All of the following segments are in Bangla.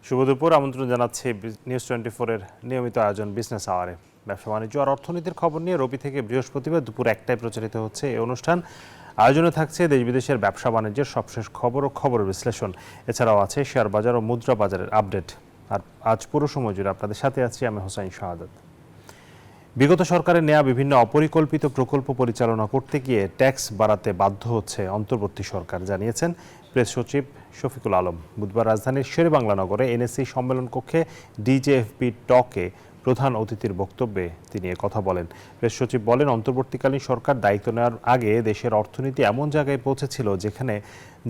শুভ দুপুর, আমন্ত্রণ জানাচ্ছি নিউজ 24 এর নিয়মিত আয়োজন বিজনেস আওয়ারে। ব্যবসা বাণিজ্য আর অর্থনীতির খবর নিয়ে রবি থেকে বৃহস্পতিবার দুপুর 1টায় প্রচারিত হচ্ছে এই অনুষ্ঠান। আয়োজনে থাকছে দেশ বিদেশের ব্যবসা বাণিজ্যের সবশেষ খবর ও খবরের বিশ্লেষণ। এছাড়াও আছে শেয়ার বাজার ও মুদ্রা বাজারের আপডেট। আর আজ পুরো সময় জুড়ে আপনাদের সাথে আছি আমি হোসাইন শাহাদাত। বিগত সরকারের নেওয়া বিভিন্ন অপরিকল্পিত প্রকল্প পরিচালনা করতে গিয়ে ট্যাক্স বাড়াতে বাধ্য হচ্ছে অন্তর্বর্তী সরকার, জানিয়েছেন প্রেস সচিব শফিকুল আলম। বুধবার রাজধানীর শেরেবাংলা নগরে এনএসসি সম্মেলন কক্ষে ডিজেএফপি টকে প্রধান অতিথির বক্তব্যে তিনি কথা বলেন। প্রেস সচিব বলেন, অন্তর্বর্তীকালীন সরকার দায়িত্ব নেওয়ার আগে দেশের অর্থনীতি এমন জায়গায় পৌঁছেছিল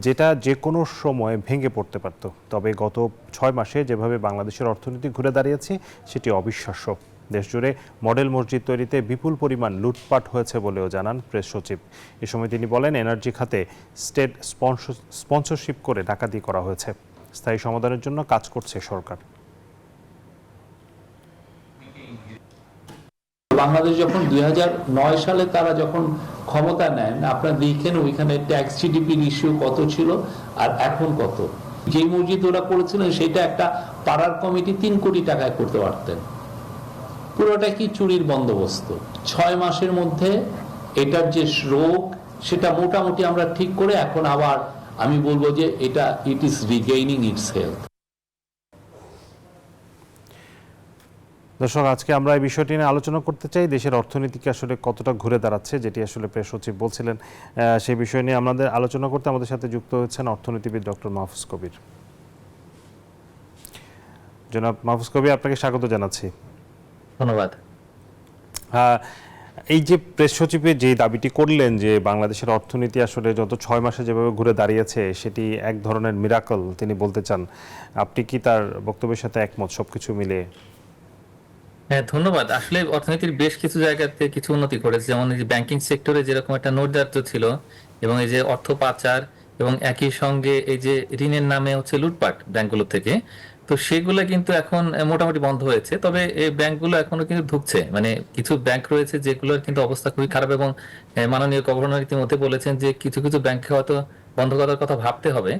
যেটা যে কোনো সময় ভেঙে পড়তে পারত। তবে গত 6 মাসে যেভাবে বাংলাদেশের অর্থনীতি ঘুরে দাঁড়িয়েছে সেটি অবিশ্বাস্য। দেশজুড়ে মডেল মসজিদ তৈরিতে বিপুল পরিমাণ লুটপাট হয়েছে বলেও জানান প্রেস সচিব। এ সময় তিনি বলেন, এনার্জি খাতে স্টেট স্পন্সরশিপ করে ডাকাতি করা হয়েছে। স্থায়ী সমাধানের জন্য কাজ করছে সরকার। বাংলাদেশ যখন 2009 সালে তারা যখন ক্ষমতা নেন, আপনারা দেখেন ওইখানে ট্যাক্স জিডিপির ইস্যু কত ছিল আর এখন কত। যে মসজিদ ওরা করেছিলেন সেটা একটা পাড়ার কমিটি 3 কোটি টাকায় করতে পারতেন। পুরোটা কি চুরির বন্দোবস্ত। 6 মাসের মধ্যে এটার যে রোগ সেটা মোটামুটি আমরা ঠিক করে এখন আবার আমি বলবো যে এটা ইট ইজ রিগেইনিং ইটস হেলথ। দর্শক, আজকে আমরা এই বিষয়টি নিয়ে আলোচনা করতে চাই। দেশের অর্থনীতিকে আসলে কতটা ঘুরে দাঁড়াচ্ছে, যেটি আসলে প্রেস সচিব বলছিলেন, সেই বিষয় নিয়ে আমাদের আলোচনা করতে আমাদের সাথে যুক্ত হচ্ছেন অর্থনীতিবিদ ডক্টর মাহফুজ কবির। জনাব মাহফুজ কবির, আপনাকে স্বাগত জানাচ্ছি। ধন্যবাদ। এই যে প্রেস সচিবের যে দাবিটি করলেন যে বাংলাদেশের অর্থনীতি আসলে যত 6 মাসে যেভাবে ঘুরে দাঁড়িয়েছে সেটি এক ধরনের মিরাকল তিনি বলতে চান, আপনি কি তার বক্তব্যের সাথে একমত সবকিছু মিলে? হ্যাঁ, ধন্যবাদ। আসলে অর্থনীতির বেশ কিছু জায়গাতে কিছু উন্নতি করেছে, যেমন এই যে ব্যাংকিং সেক্টরে যেরকম একটা নৈরাজ্য ছিল এবং এই যে অর্থ পাচার এবং একই সঙ্গে এই যে ঋণের নামে হচ্ছে লুটপাট ব্যাংকগুলো থেকে, তো সেগুলো কিন্তু এখন মোটামুটি বন্ধ হয়েছে। তবে এই ব্যাংকগুলো এখনো কিন্তু ঢুকছে, মানে কিছু ব্যাংক রয়েছে যেগুলোর কিন্তু অবস্থা খুবই খারাপ এবং মাননীয় গভর্নর ইতিমধ্যে বলেছেন যে কিছু কিছু ব্যাংকে হয়তো বন্ধ করার কথা ভাবতে হবে।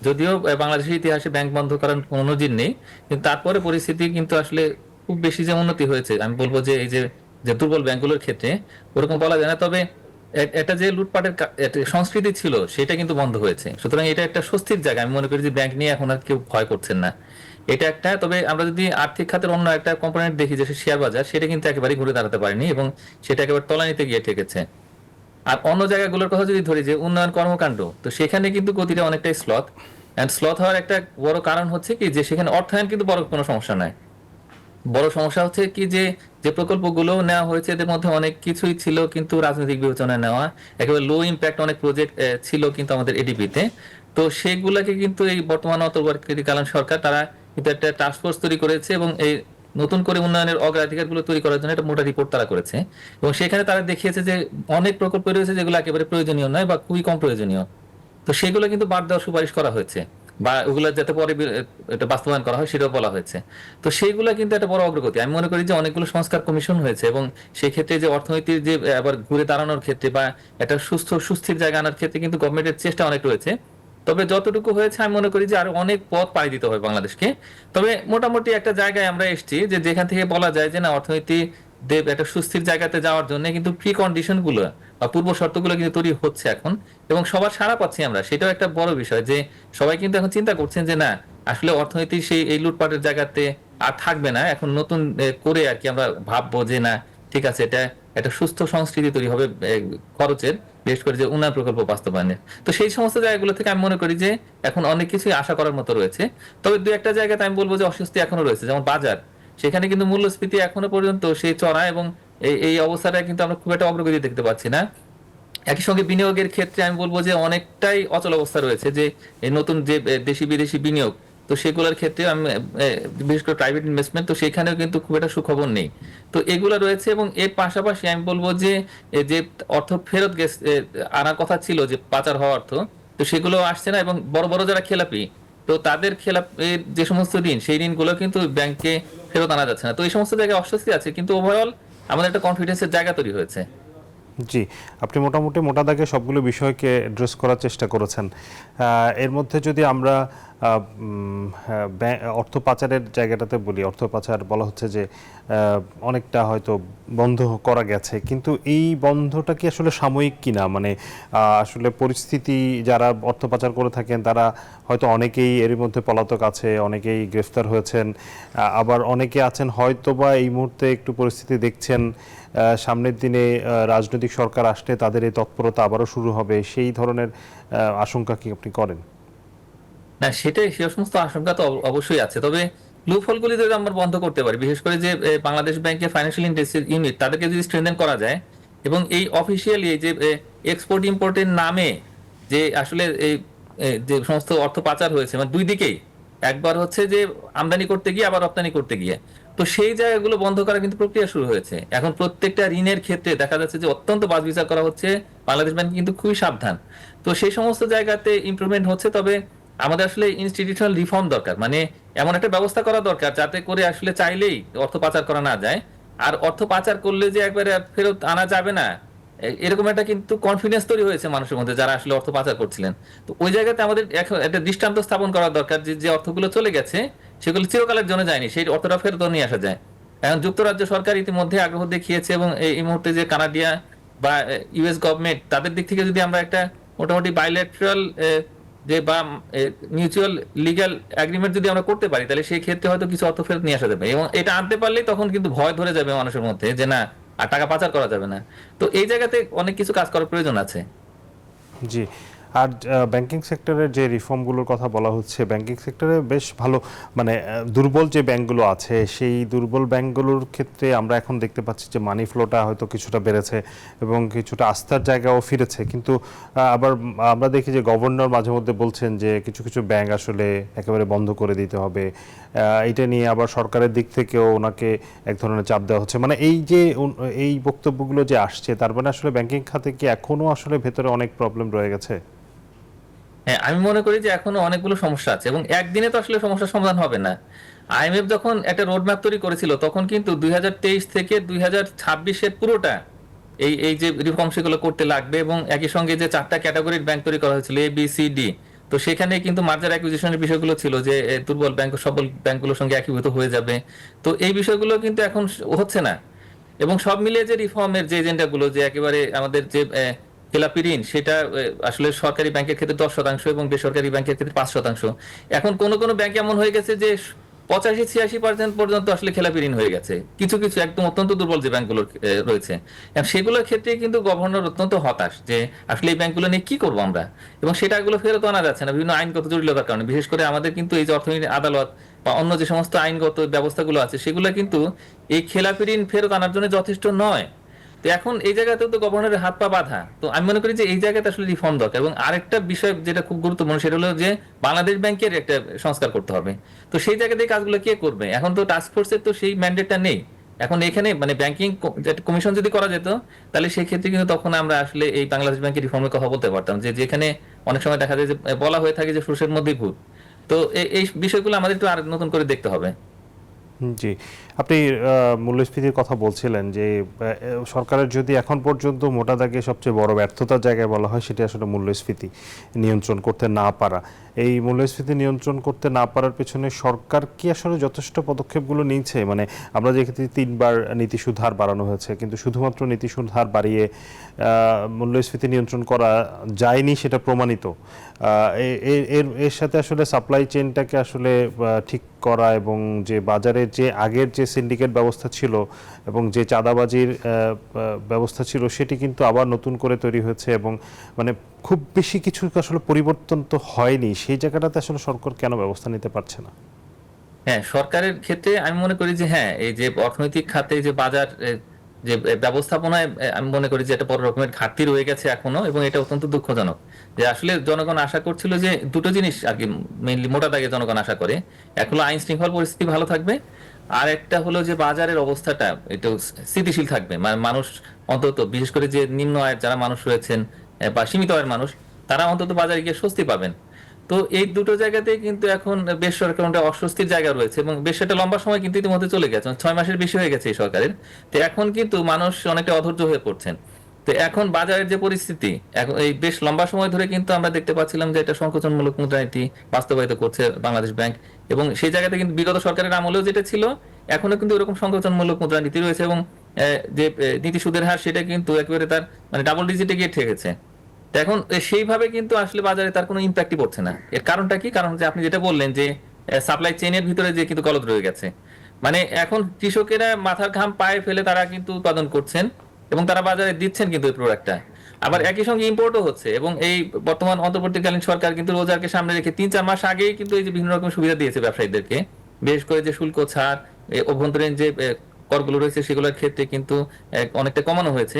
যদিও বাংলাদেশের ইতিহাসে ব্যাংক বন্ধ করার কোনো নজির নেই, কিন্তু তারপরে পরিস্থিতি কিন্তু আসলে খুব বেশি যে উন্নতি হয়েছে আমি বলবো যে এই যে দুর্বল ব্যাংকগুলোর ক্ষেত্রে ওরকম বলা যায় না। তবে এটা যে লুটপাটের সংস্কৃতি ছিল সেটা কিন্তু বন্ধ হয়েছে। সুতরাং এটা একটা স্বস্তির জায়গা। আমি মনে করি যে ব্যাংক নিয়ে এখন আর কেউ ভয় করছেন না, এটা একটা। তবে আমরা যদি আর্থিক খাতের অন্য একটা কম্পোনেন্ট দেখি, যে শেয়ার বাজার, সেটা কিন্তু একেবারে ঘুরে দাঁড়াতে পারেনি এবং সেটা একেবারে তলানিতে গিয়ে ঠেকেছে। আর অন্য জায়গাগুলোর কথা যদি ধরি, যে উন্নয়ন কর্মকাণ্ড, তো সেখানে কিন্তু গতিটা অনেকটাই স্লথ হওয়ার একটা বড় কারণ হচ্ছে কি, যে সেখানে অর্থায়ন কিন্তু বড় কোনো সমস্যা নাই। বড় সমস্যা হচ্ছে কি, যে যে প্রকল্পগুলো নেওয়া হয়েছে এদের মধ্যে অনেক কিছুই ছিল কিন্তু রাজনৈতিক বিবেচনায় নেওয়া, একেবারে লো ইম্প্যাক্ট অনেক প্রজেক্ট ছিল কিন্তু আমাদের এডিপিতে। তো সেগুলোকে কিন্তু এই বর্তমান অন্তর্বর্তীকালীন সরকার তারা কিন্তু একটা টাস্কফোর্স তৈরি করেছে এবং এই নতুন করে উন্নয়নের অগ্রাধিকারগুলো তৈরি করার জন্য একটা মোটা রিপোর্ট তারা করেছে এবং সেখানে তারা দেখিয়েছে যে অনেক প্রকল্প রয়েছে যেগুলো একেবারে প্রয়োজনীয় নয় বা খুবই কম প্রয়োজনীয়। তো সেগুলো কিন্তু বাদ দেওয়ার সুপারিশ করা হয়েছে বা ওগুলো যাতে পরে এটা বাস্তবায়ন করা হয় সেটাও বলা হয়েছে। তো সেইগুলো কিন্তু একটা বড় অগ্রগতি। আমি মনে করি যে অনেকগুলো সংস্কার কমিশন হয়েছে এবং সেই ক্ষেত্রে যে অর্থনীতির যে আবার ঘুরে দাঁড়ানোর ক্ষেত্রে বা একটা সুস্থির জায়গা আনার ক্ষেত্রে কিন্তু গভর্নমেন্টের চেষ্টা অনেক রয়েছে। তবে যতটুকু হয়েছে আমি মনে করি যে আরো অনেক পথ পাড়ি দিতে হবে বাংলাদেশকে। তবে মোটামুটি একটা জায়গায় আমরা এসেছি যে যেখান থেকে বলা যায় যে না, অর্থনীতি একটা সুস্থির জায়গাতে যাওয়ার জন্য কিন্তু প্রি কন্ডিশন গুলো বা পূর্ব শর্তগুলো কিন্তু তৈরি হচ্ছে এখন এবং সবার সাড়া পাচ্ছি আমরা। সেটাও একটা বড় বিষয় যে সবাই কিন্তু এখন চিন্তা করছেন যে না, আসলে অর্থনীতি সেই এই লুটপাটের জায়গাতে আর থাকবে না। এখন নতুন করে আর কি আমরা ভাববো যে না, ঠিক আছে, এটা একটা সুস্থ সংস্কৃতি তৈরি হবে খরচের, বিশেষ করে যে উন্নয়ন প্রকল্প বাস্তবায়নের। তো সেই সমস্ত জায়গাগুলো থেকে আমি মনে করি যে এখন অনেক কিছুই আশা করার মতো রয়েছে। তবে দু একটা জায়গাতে আমি বলবো যে অস্বস্তি এখনো রয়েছে, যেমন বাজার। সেখানে কিন্তু মূল্যস্ফীতি এখনো পর্যন্ত সেই চড়া এবং এই অবস্থাটা কিন্তু আমরা খুব একটা অগ্রগতি দেখতে পাচ্ছি না। একই সঙ্গে বিনিয়োগের ক্ষেত্রে আমি বলবো যে অনেকটাই অচল অবস্থা রয়েছে, যে এই নতুন যে দেশি বিদেশি বিনিয়োগ, তো সেগুলোর ক্ষেত্রে আমি বিশেষ করে প্রাইভেট ইনভেস্টমেন্ট, তো সেখানেও কিন্তু খুব একটা সুখবর নেই। তো এগুলো রয়েছে এবং এর পাশাপাশি আমি বলবো যে যে অর্থ ফেরত আনার কথা ছিল, যে পাচার হওয়া অর্থ, তো সেগুলো আসছে না এবং বড় বড় যারা খেলাপি, তো তাদের খেলাপের যে সমস্ত ঋণ, সেই ঋণগুলো কিন্তু ব্যাংকে ফেরত আনা যাচ্ছে না। তো এই সমস্ত জায়গায় অস্বস্তি আছে, কিন্তু ওভারঅল আমাদের একটা কনফিডেন্সের জায়গা তৈরি হয়েছে। জি, আপনি মোটামুটি মোটা দাগে সবগুলো বিষয়কে অ্যাড্রেস করার চেষ্টা করেছেন। এর মধ্যে যদি আমরা অর্থ পাচারের জায়গাটাতে বলি, অর্থ পাচার বলা হচ্ছে যে অনেকটা হয়তো বন্ধ করা গেছে, কিন্তু এই বন্ধটা কি আসলে সাময়িক কিনা? মানে আসলে পরিস্থিতি, যারা অর্থ পাচার করে থাকেন তারা হয়তো অনেকেই এর মধ্যে পলাতক আছে, অনেকেই গ্রেফতার হয়েছেন, আবার অনেকে আছেন হয়তো বা এই মুহূর্তে একটু পরিস্থিতি দেখছেন সামনের দিনে রাজনৈতিক সরকার আসলে তাদের এই তৎপরতা আবারও শুরু হবে, সেই ধরনের আশঙ্কা কি আপনি করেন? না, সেটাই, সে সমস্ত আশঙ্কা তো অবশ্যই আছে। তবে লুপহোলগুলি যদি আমরা বন্ধ করতে পারি, বিশেষ করে যে বাংলাদেশ ব্যাংকের ফাইন্যান্সিয়াল ইন্টেলিজেন্স ইউনিট, তাদেরকে যদি স্ট্রেনথেন করা যায়, এবং এই অফিসিয়ালি এই যে এক্সপোর্ট ইম্পোর্টের নামে যে আসলে এই যে সমস্ত অর্থ পাচার হয়েছে, মানে দুই দিকেই, একবার হচ্ছে যে আমদানি করতে গিয়ে আবার রপ্তানি করতে গিয়ে, তো সেই জায়গাগুলো বন্ধ করা কিন্তু প্রক্রিয়া শুরু হয়েছে। এখন প্রত্যেকটা ঋণের ক্ষেত্রে দেখা যাচ্ছে যে অত্যন্ত বাছবিচার করা হচ্ছে। বাংলাদেশ ব্যাংক কিন্তু খুবই সাবধান। তো সেই সমস্ত জায়গাতে ইমপ্রুভমেন্ট হচ্ছে। তবে আমাদের আসলে ইনস্টিটিউশনাল রিফর্ম দরকার, মানে এমন একটা ব্যবস্থা করা দরকার যাতে করে আসলে চাইলেই অর্থ পাচার করা না যায়। আর অর্থ পাচার করলে যে একবারে ফেরত আনা যাবে না, এরকম একটা কিন্তু কনফিডেন্স তৈরি হয়েছে মানুষের মধ্যে যারা আসলে অর্থ পাচার করছিলেন। তো ওই জায়গাতে আমাদের এখন একটা দৃষ্টান্ত স্থাপন করা দরকার যে যে অর্থগুলো চলে গেছে সেগুলো চিরকালের জন্য যায়নি, সেই অর্থটা ফেরত নিয়ে আসা যায়। এখন যুক্তরাজ্য সরকার ইতিমধ্যে আগ্রহ দেখিয়েছে, এবং এই মুহূর্তে যে কানাডিয়া বা ইউএস গভর্নমেন্ট, তাদের দিক থেকে যদি আমরা একটা মোটামুটি বাইল্যাটারাল যে বা মিউচুয়াল লিগ্যাল এগ্রিমেন্ট যদি আমরা করতে পারি, তাহলে সেই ক্ষেত্রে হয়তো কিছু অর্থ ফেরত নিয়ে আসা যাবে। এবং এটা আনতে পারলেই তখন কিন্তু ভয় ধরে যাবে মানুষের মধ্যে যে না, আর টাকা পাচার করা যাবে না। তো এই জায়গাতে অনেক কিছু কাজ করার প্রয়োজন আছে। জি। আর ব্যাংকিং সেক্টরের যে রিফর্মগুলোর কথা বলা হচ্ছে, ব্যাংকিং সেক্টরে বেশ ভালো, মানে দুর্বল যে ব্যাংকগুলো আছে সেই দুর্বল ব্যাংকগুলোর ক্ষেত্রে আমরা এখন দেখতে পাচ্ছি যে মানি ফ্লোটা হয়তো কিছুটা বেড়েছে এবং কিছুটা আস্থার জায়গাও ফিরেছে, কিন্তু আবার আমরা দেখি যে গভর্নর মাঝে মধ্যে বলছেন যে কিছু কিছু ব্যাংক আসলে একেবারে বন্ধ করে দিতে হবে। এটা নিয়ে আবার সরকারের দিক থেকেও ওনাকে এক ধরনের চাপ দেওয়া হচ্ছে। মানে এই যে এই বক্তব্যগুলো যে আসছে, তার মানে আসলে ব্যাংকিং খাতে কি এখনো আসলে ভেতরে অনেক প্রবলেম রয়ে গেছে? হ্যাঁ, আমি মনে করি যে এখনো অনেকগুলো সমস্যা আছে, এবং একদিনে তো আসলে সমস্যার সমাধান হবে না। আইএমএফ যখন একটা রোডম্যাপ তৈরি করেছিল, তখন কিন্তু 2023 থেকে 2026-এর পুরোটা এই এই যে রিফর্ম সেগুলো করতে লাগবে, এবং একই সঙ্গে যে চারটা ক্যাটাগরির ব্যাংক তৈরি করা হয়েছিল, ABCD, তো সেখানে কিন্তু মার্জার অ্যাকুইজিশনের বিষয়গুলো ছিল যে দুর্বল ব্যাংক সবল ব্যাংকগুলোর সঙ্গে একীভূত হয়ে যাবে। তো এই বিষয়গুলো কিন্তু এখন হচ্ছে না। এবং সব মিলিয়ে যে রিফর্মের যে এজেন্ডাগুলো, যে একেবারে আমাদের যে খেলাপি ঋণ, সেটা আসলে সরকারি ব্যাংকের ক্ষেত্রে 10% এবং বেসরকারি ব্যাংকের ক্ষেত্রে 5%। এখন কোন কোন ব্যাংক এমন হয়ে গেছে যে 85-86% পর্যন্ত আসলে খেলাপি ঋণ হয়ে গেছে, কিছু কিছু একদম অত্যন্ত দুর্বল যে ব্যাংকগুলো রয়েছে। এখন সেগুলোর ক্ষেত্রে কিন্তু গভর্নর অত্যন্ত হতাশ যে আসলে এই ব্যাংকগুলো নিয়ে কি করবো আমরা, এবং সেটাগুলো ফেরত আনা যাচ্ছে না বিভিন্ন আইনগত জটিলতার কারণে। বিশেষ করে আমাদের কিন্তু এই যে অর্থনৈতিক আদালত বা অন্য যে সমস্ত আইনগত ব্যবস্থাগুলো আছে, সেগুলো কিন্তু এই খেলাপি ঋণ ফেরত আনার জন্য যথেষ্ট নয়। তো এখন এই জায়গাতেও তো গভর্নরের হাত পা বাঁধা। তো আমি মনে করি যে এই জায়গাতে আসলে রিফর্ম দরকার। এবং আরেকটা বিষয় যেটা খুব গুরুত্বপূর্ণ, সেটা হলো যে বাংলাদেশ ব্যাংকের একটা সংস্কার করতে হবে। তো সেই জায়গাতে এই কাজগুলো কে করবে? এখন তো টাস্ক ফোর্সের তো সেই ম্যান্ডেটটা নেই। এখন এখানে মানে ব্যাংকিং কমিশন যদি করা যেত, তাহলে সেই ক্ষেত্রে কিন্তু তখন আমরা আসলে এই বাংলাদেশ ব্যাংকের রিফর্মের কথা বলতে পারতাম, যে যেখানে অনেক সময় দেখা যায় যে বলা হয়ে থাকে যে সুসের মধ্যেই ভূত। তো এই বিষয়গুলো আমাদের একটু আর নতুন করে দেখতে হবে। জি, আপনি মূল্যস্ফীতির কথা বলছিলেন যে সরকারের যদি এখন পর্যন্ত মোটা দাগে সবচেয়ে বড় ব্যর্থতার জায়গায় বলা হয়, সেটা আসলে মূল্যস্ফীতি নিয়ন্ত্রণ করতে না পারা। এই মূল্যস্ফীতি নিয়ন্ত্রণ করতে না পারার পেছনে সরকার কি আসলে যথেষ্ট পদক্ষেপগুলো নিয়েছে? মানে আমরা দেখেছি 3বার নীতি সুদ হার বাড়ানো হয়েছে, কিন্তু শুধুমাত্র নীতি সুদ হার বাড়িয়ে মূল্যস্ফীতি নিয়ন্ত্রণ করা যায়নি, সেটা প্রমাণিত। এর সাথে আসলে সাপ্লাই চেইনটাকে আসলে ঠিক করা, এবং যে বাজারে যে আগের যে সিন্ডিকেট ব্যবস্থা ছিল এবং যে চাঁদাবাজির ব্যবস্থা ছিল, সেটি কিন্তু আবার নতুন করে তৈরি হয়েছে, এবং মানে খুব বেশি কিছু আসলে পরিবর্তন তো হয়নি। সেই জায়গাটাতে আসলে সরকার কেন ব্যবস্থা নিতে পারছে না? হ্যাঁ, সরকারের ক্ষেত্রে আমি মনে করি যে হ্যাঁ, এই যে অর্থনৈতিক খাতে যে বাজার যে ব্যবস্থাপনায় আমি মনে করি যে একটা বড় রকমের ঘাটতি রয়ে গেছে এখনো, এবং এটা অত্যন্ত দুঃখজনক। যে আসলে জনগণ আশা করছিল যে দুটো জিনিস আর কি, মেইনলি মোটা দাগে জনগণ আশা করে, এক হলো আইন শৃঙ্খলা পরিস্থিতি ভালো থাকবে, আর একটা হলো যে বাজারের অবস্থাটা একটু স্থিতিশীল থাকবে। মানে মানুষ অন্তত, বিশেষ করে যে নিম্ন আয়ের যারা মানুষ রয়েছেন বা সীমিত আয়ের মানুষ, তারা অন্তত বাজারে গিয়ে স্বস্তি পাবেন। তো এই দুটো জায়গাতেই কিন্তু এখন বেশ সরকার একটা অস্বস্তির জায়গা রয়েছে, এবং বেশ একটা লম্বা সময় কিন্তু ইতিমধ্যে চলে গেছে, 6 মাসের বেশি হয়ে গেছে এই সরকারের। তো এখন কিন্তু মানুষ অনেকটা অধৈর্য হয়ে পড়ছেন। তো এখন বাজারের যে পরিস্থিতি, এখন এই বেশ লম্বা সময় ধরে কিন্তু আমরা দেখতে পাচ্ছিলাম যে এটা সংকোচনমূলক মুদ্রানীতি বাস্তবায়িত করছে বাংলাদেশ ব্যাংক, এবং সেই জায়গাতে কিন্তু বিগত সরকারের আমলেও যেটা ছিল এখনো কিন্তু এরকম সংকোচনমূলক মুদ্রানীতি রয়েছে, এবং যে নীতি সুদের হার সেটা কিন্তু একেবারে তার মানে ডাবল ডিজিটে গিয়ে ঠেকেছে। তো এখন সেইভাবে কিন্তু আসলে বাজারে তার কোনো ইম্প্যাক্টই পড়ছে না। এর কারণটা কি? কারণ যে আপনি যেটা বললেন যে সাপ্লাই চেইনের ভিতরে যে কিন্তু গলদ রয়ে গেছে, মানে এখন কৃষকেরা মাথার ঘাম পায়ে ফেলে তারা কিন্তু উৎপাদন করছেন এবং তারা বাজারে দিচ্ছেন কিন্তু এই প্রোডাক্টটা, আবার একই সঙ্গে ইম্পোর্টও হচ্ছে। এবং এই বর্তমান অন্তর্বর্তীকালীন সরকার কিন্তু রোজাকে সামনে রেখে 3-4 মাস আগেই কিন্তু এই যে বিভিন্ন রকম সুবিধা দিয়েছে ব্যবসায়ীদেরকে, বিশেষ করে যে শুল্ক ছাড়, অভ্যন্তরীণ যে করগুলো রয়েছে সেগুলোর ক্ষেত্রে কিন্তু অনেকটা কমানো হয়েছে।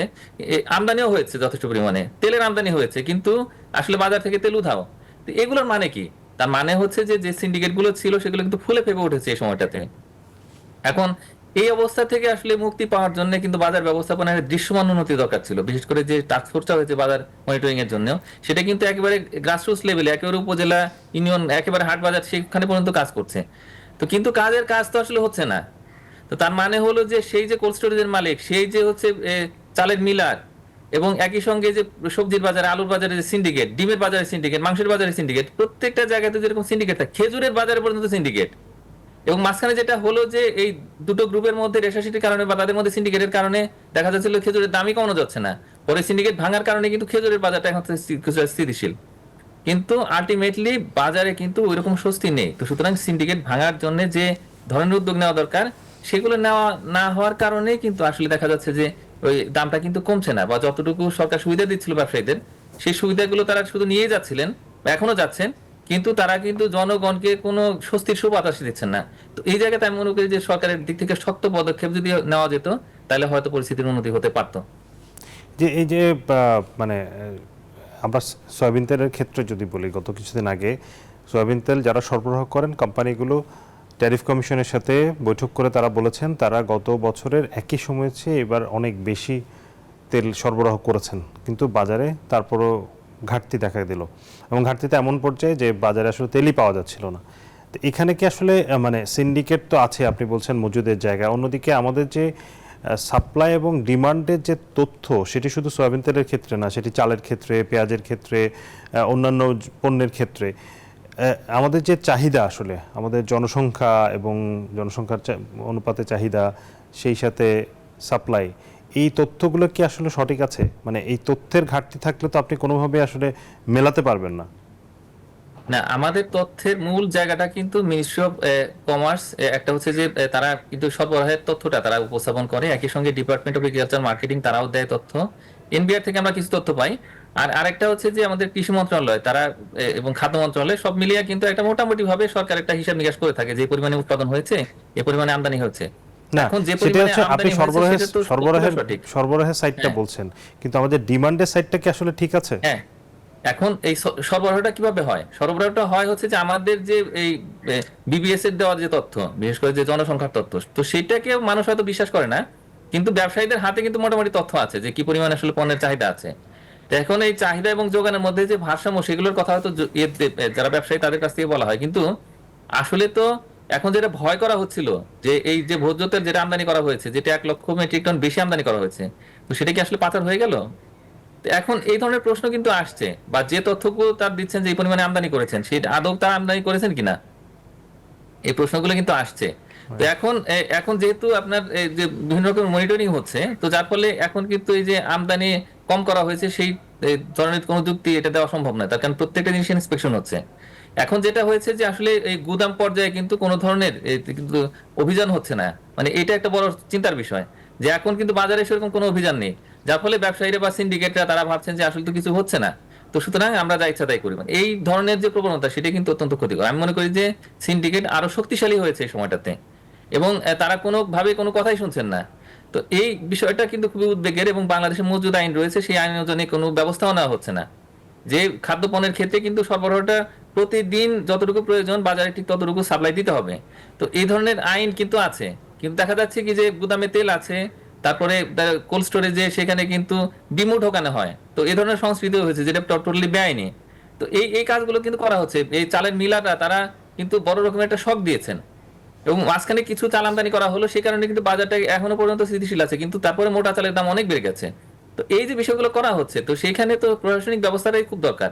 আমদানিও হয়েছে যথেষ্ট পরিমাণে, তেলের আমদানি হয়েছে, কিন্তু আসলে বাজার থেকে তেল উধাও। তো এগুলোর মানে কি? তার মানে হচ্ছে যে যে সিন্ডিকেট গুলো ছিল সেগুলো কিন্তু ফুলে ফেপে উঠেছে এই সময়টাতে। এখন এই অবস্থা থেকে আসলে মুক্তি পাওয়ার জন্য কিন্তু বাজার ব্যবস্থাপনার দৃশ্যমান উন্নতি দরকার ছিল। বিশেষ করে যে টাস্কফোর্সটা হয়েছে বাজার মনিটরিং এর জন্য, সেটা কিন্তু একেবারে গ্রাসরুটস লেভেলে, একেবারে উপজেলা, ইউনিয়ন, একেবারে হাট বাজার সেখানে পর্যন্ত কাজ করছে। তো কিন্তু কাজ তো আসলে হচ্ছে না। তো তার মানে হলো যে সেই যে কোল্ড স্টোরেজের মালিক, সেই যে হচ্ছে চালের মিলার, এবং একই সঙ্গে যে সবজির বাজারে, আলুর বাজারে যে সিন্ডিকেট, ডিমের বাজারে সিন্ডিকেট, মাংসের বাজারে সিন্ডিকেট, প্রত্যেকটা জায়গাতে যেরকম সিন্ডিকেট থাকে, খেজুরের বাজারে পর্যন্ত সিন্ডিকেট। এবং মাঝখানে যেটা হলো যে এই দুটো গ্রুপের মধ্যে রেশারেশির কারণে বা তাদের মধ্যে সিন্ডিকেটের কারণে দেখা যাচ্ছিল খেজুরের দামই কমানো যাচ্ছে না। পরে সিন্ডিকেট ভাঙার কারণে কিন্তু খেজুরের বাজারটা এখন কিছুটা স্থিতিশীল, কিন্তু আলটিমেটলি বাজারে কিন্তু ওইরকম স্বস্তি নেই। তো সুতরাং সিন্ডিকেট ভাঙার জন্য যে ধরনের উদ্যোগ নেওয়া দরকার সেগুলো নেওয়া না হওয়ার কারণে কিন্তু আসলে দেখা যাচ্ছে যে ওই দামটা কিন্তু কমছে না, বা যতটুকু সরকার সুবিধা দিচ্ছিল ব্যবসায়ীদের সেই সুবিধাগুলো তারা শুধু নিয়ে যাচ্ছিলেন বা এখনো যাচ্ছেন, কিন্তু তারা কিন্তু জনগণকে কোনো স্বস্তির সুবাতাস দিচ্ছেন না। তো এই জায়গাতে আমি মনে করি যে সরকারের দিক থেকে শক্ত পদক্ষেপ যদি নেওয়া যেত তাহলে হয়তো পরিস্থিতির উন্নতি হতে পারতো। যে এই যে মানে আমরা সয়াবিন তেলের ক্ষেত্রে যদি বলি, গত কিছুদিন আগে সয়াবিন তেল যারা সরবরাহ করেন কোম্পানিগুলো ট্যারিফ কমিশনের সাথে বৈঠক করে তারা বলেছেন তারা গত বছরের একই সময়ের চেয়ে এবার অনেক বেশি তেল সরবরাহ করেছেন, কিন্তু বাজারে তারপরও ঘাটতি দেখা দিল, এবং ঘাটতিতে এমন পর্যায়ে যে বাজারে আসলে তেলই পাওয়া যাচ্ছিল না। তো এখানে কি আসলে মানে সিন্ডিকেট তো আছে আপনি বলছেন মজুদের জায়গা, অন্যদিকে আমাদের যে সাপ্লাই এবং ডিমান্ডের যে তথ্য সেটি শুধু সয়াবিন তেলের ক্ষেত্রে না, সেটি চালের ক্ষেত্রে, পেঁয়াজের ক্ষেত্রে, অন্যান্য পণ্যের ক্ষেত্রে আমাদের যে চাহিদা, আসলে আমাদের জনসংখ্যা এবং জনসংখ্যার অনুপাতে চাহিদা, সেই সাথে সাপ্লাই, এই তথ্যগুলো কি আসলে সঠিক আছে? মানে এই তথ্যের ঘাটতি থাকলে তো আপনি কোনোভাবে আসলে মেলাতে পারবেন না। না, আমাদের তথ্যের মূল জায়গাটা কিন্তু মিনিস্ট্রি অফ কমার্স, একটা হচ্ছে যে তারা কিন্তু সরবরাহের তথ্যটা তারা উপস্থাপন করে, একই সঙ্গে ডিপার্টমেন্ট অফ এগ্রিকালচার মার্কেটিং তারাও দেয় তথ্য, এনবিআর থেকে আমরা কিছু তথ্য পাই। আর আরেকটা হচ্ছে যে আমাদের কৃষি মন্ত্রণালয় তারা এবং খাদ্য মন্ত্রণালয় সব মিলিয়ে কিন্তু একটা মোটামুটি ভাবে সরকার একটা হিসাব নিকাশ করে থাকে যে পরিমাণে উৎপাদন হয়েছে, এ পরিমাণে আমদানি হচ্ছে। না, এখন যে সেটা পরিমাণে হচ্ছে আপনি আমদানি হয়েছে সেটা তো সঠিক। সরবরাহের সাইডটা হ্যাঁ। বলছেন, কিন্তু আমাদের ডিমান্ডের সাইডটা কি আসলে ঠিক আছে? হ্যাঁ, এখন এই সরবরাহটা কিভাবে হয়? সরবরাহটা হয় হচ্ছে যে আমাদের যে এই বিবিএস এর দেওয়া যে তথ্য, বিশেষ করে যে জনসংখ্যার তথ্য, তো সেটাকে মানুষ হয়তো বিশ্বাস করে না, কিন্তু ব্যবসায়ীদের হাতে কিন্তু মোটামুটি তথ্য আছে যে কি পরিমাণে আসলে পণ্যের চাহিদা আছে। তো এখন এই চাহিদা এবং যোগানের মধ্যে যে ভারসাম্য, সেগুলোর কথা হয়তো যারা ব্যবসায়ী তাদের কাছ থেকে বলা হয়, কিন্তু আসলে তো এখন যেটা ভয় করা হচ্ছিল যে এই যে ভোজ্য তেল যেটা আমদানি করা হয়েছে, যেটা 1 লক্ষ মেট্রিক টন বেশি আমদানি করা হয়েছে, তো সেটা কি আসলে পাচার হয়ে গেল? তো এখন এই ধরনের প্রশ্ন কিন্তু আসছে, বা যে তথ্যগুলো তার দিচ্ছেন যে এই পরিমাণে আমদানি করেছেন সেটা আদৌ তার আমদানি করেছেন কিনা, এই প্রশ্নগুলো কিন্তু আসছে। তো এখন এখন যেহেতু আপনার এই যে বিভিন্ন রকম মনিটরিং হচ্ছে, তো যার ফলে এখন কিন্তু এই যে আমদানি কম করা হয়েছে সেই ধরনের কোনো যুক্তি এটা দেওয়া সম্ভব নয়, তার কারণ প্রত্যেকটা জিনিস ইন্সপেকশন হচ্ছে। এখন যেটা হয়েছে যে আসলে এই গুদাম পর্যায়ে কিন্তু কোনো ধরনের কিন্তু অভিযান হচ্ছে না, মানে এটা একটা বড় চিন্তার বিষয় যে এখন কিন্তু বাজারে সেরকম কোনো অভিযান নেই, যার ফলে ব্যবসায়ীরা বা সিন্ডিকেটরা তারা ভাবছেন যে আসলে তো কিছু হচ্ছে না, তো সুতরাং আমরা যা ইচ্ছা তাই করি। মানে এই ধরনের যে প্রবণতা সেটা কিন্তু অত্যন্ত ক্ষতিকর। আমি মনে করি যে সিন্ডিকেট আরো শক্তিশালী হয়েছে এই সময়টাতে, এবং তারা কোনোভাবে কোনো কথাই শুনছেন না। তো এই বিষয়টা কিন্তু খুবই উদ্বেগের, এবং বাংলাদেশের মজুদ আইন রয়েছে, সেই আইন অনুযায়ী কোনো ব্যবস্থাও নেওয়া হচ্ছে না। যে খাদ্যপণ্যের ক্ষেত্রে কিন্তু সরবরাহটা প্রতিদিন যতটুকু প্রয়োজন বাজারে ঠিক ততটুকু সাপ্লাই দিতে হবে, তো এই ধরনের আইন কিন্তু আছে, কিন্তু দেখা যাচ্ছে কি যে গুদামে তেল আছে, তারপরে কোল্ড স্টোরেজে সেখানে কিন্তু ডিমও ঢোকানো হয়, তো এই ধরনের সংস্কৃতি হয়েছে যেটা টোটালি বেআইনি। তো এই এই কাজগুলো কিন্তু করা হচ্ছে। এই চালের মিলাররা তারা কিন্তু বড় রকমের একটা শক দিয়েছেন, এবং মাঝখানে কিছু চাল আমদানি করা হলো, সেই কারণে কিন্তু বাজারটা এখনো পর্যন্ত স্থিতিশীল আছে, কিন্তু তারপরে মোটা চালের দাম অনেক বেড়ে গেছে। তো এই যে বিষয়গুলো করা হচ্ছে, তো সেইখানে তো প্রশাসনিক ব্যবস্থাটাই খুব দরকার।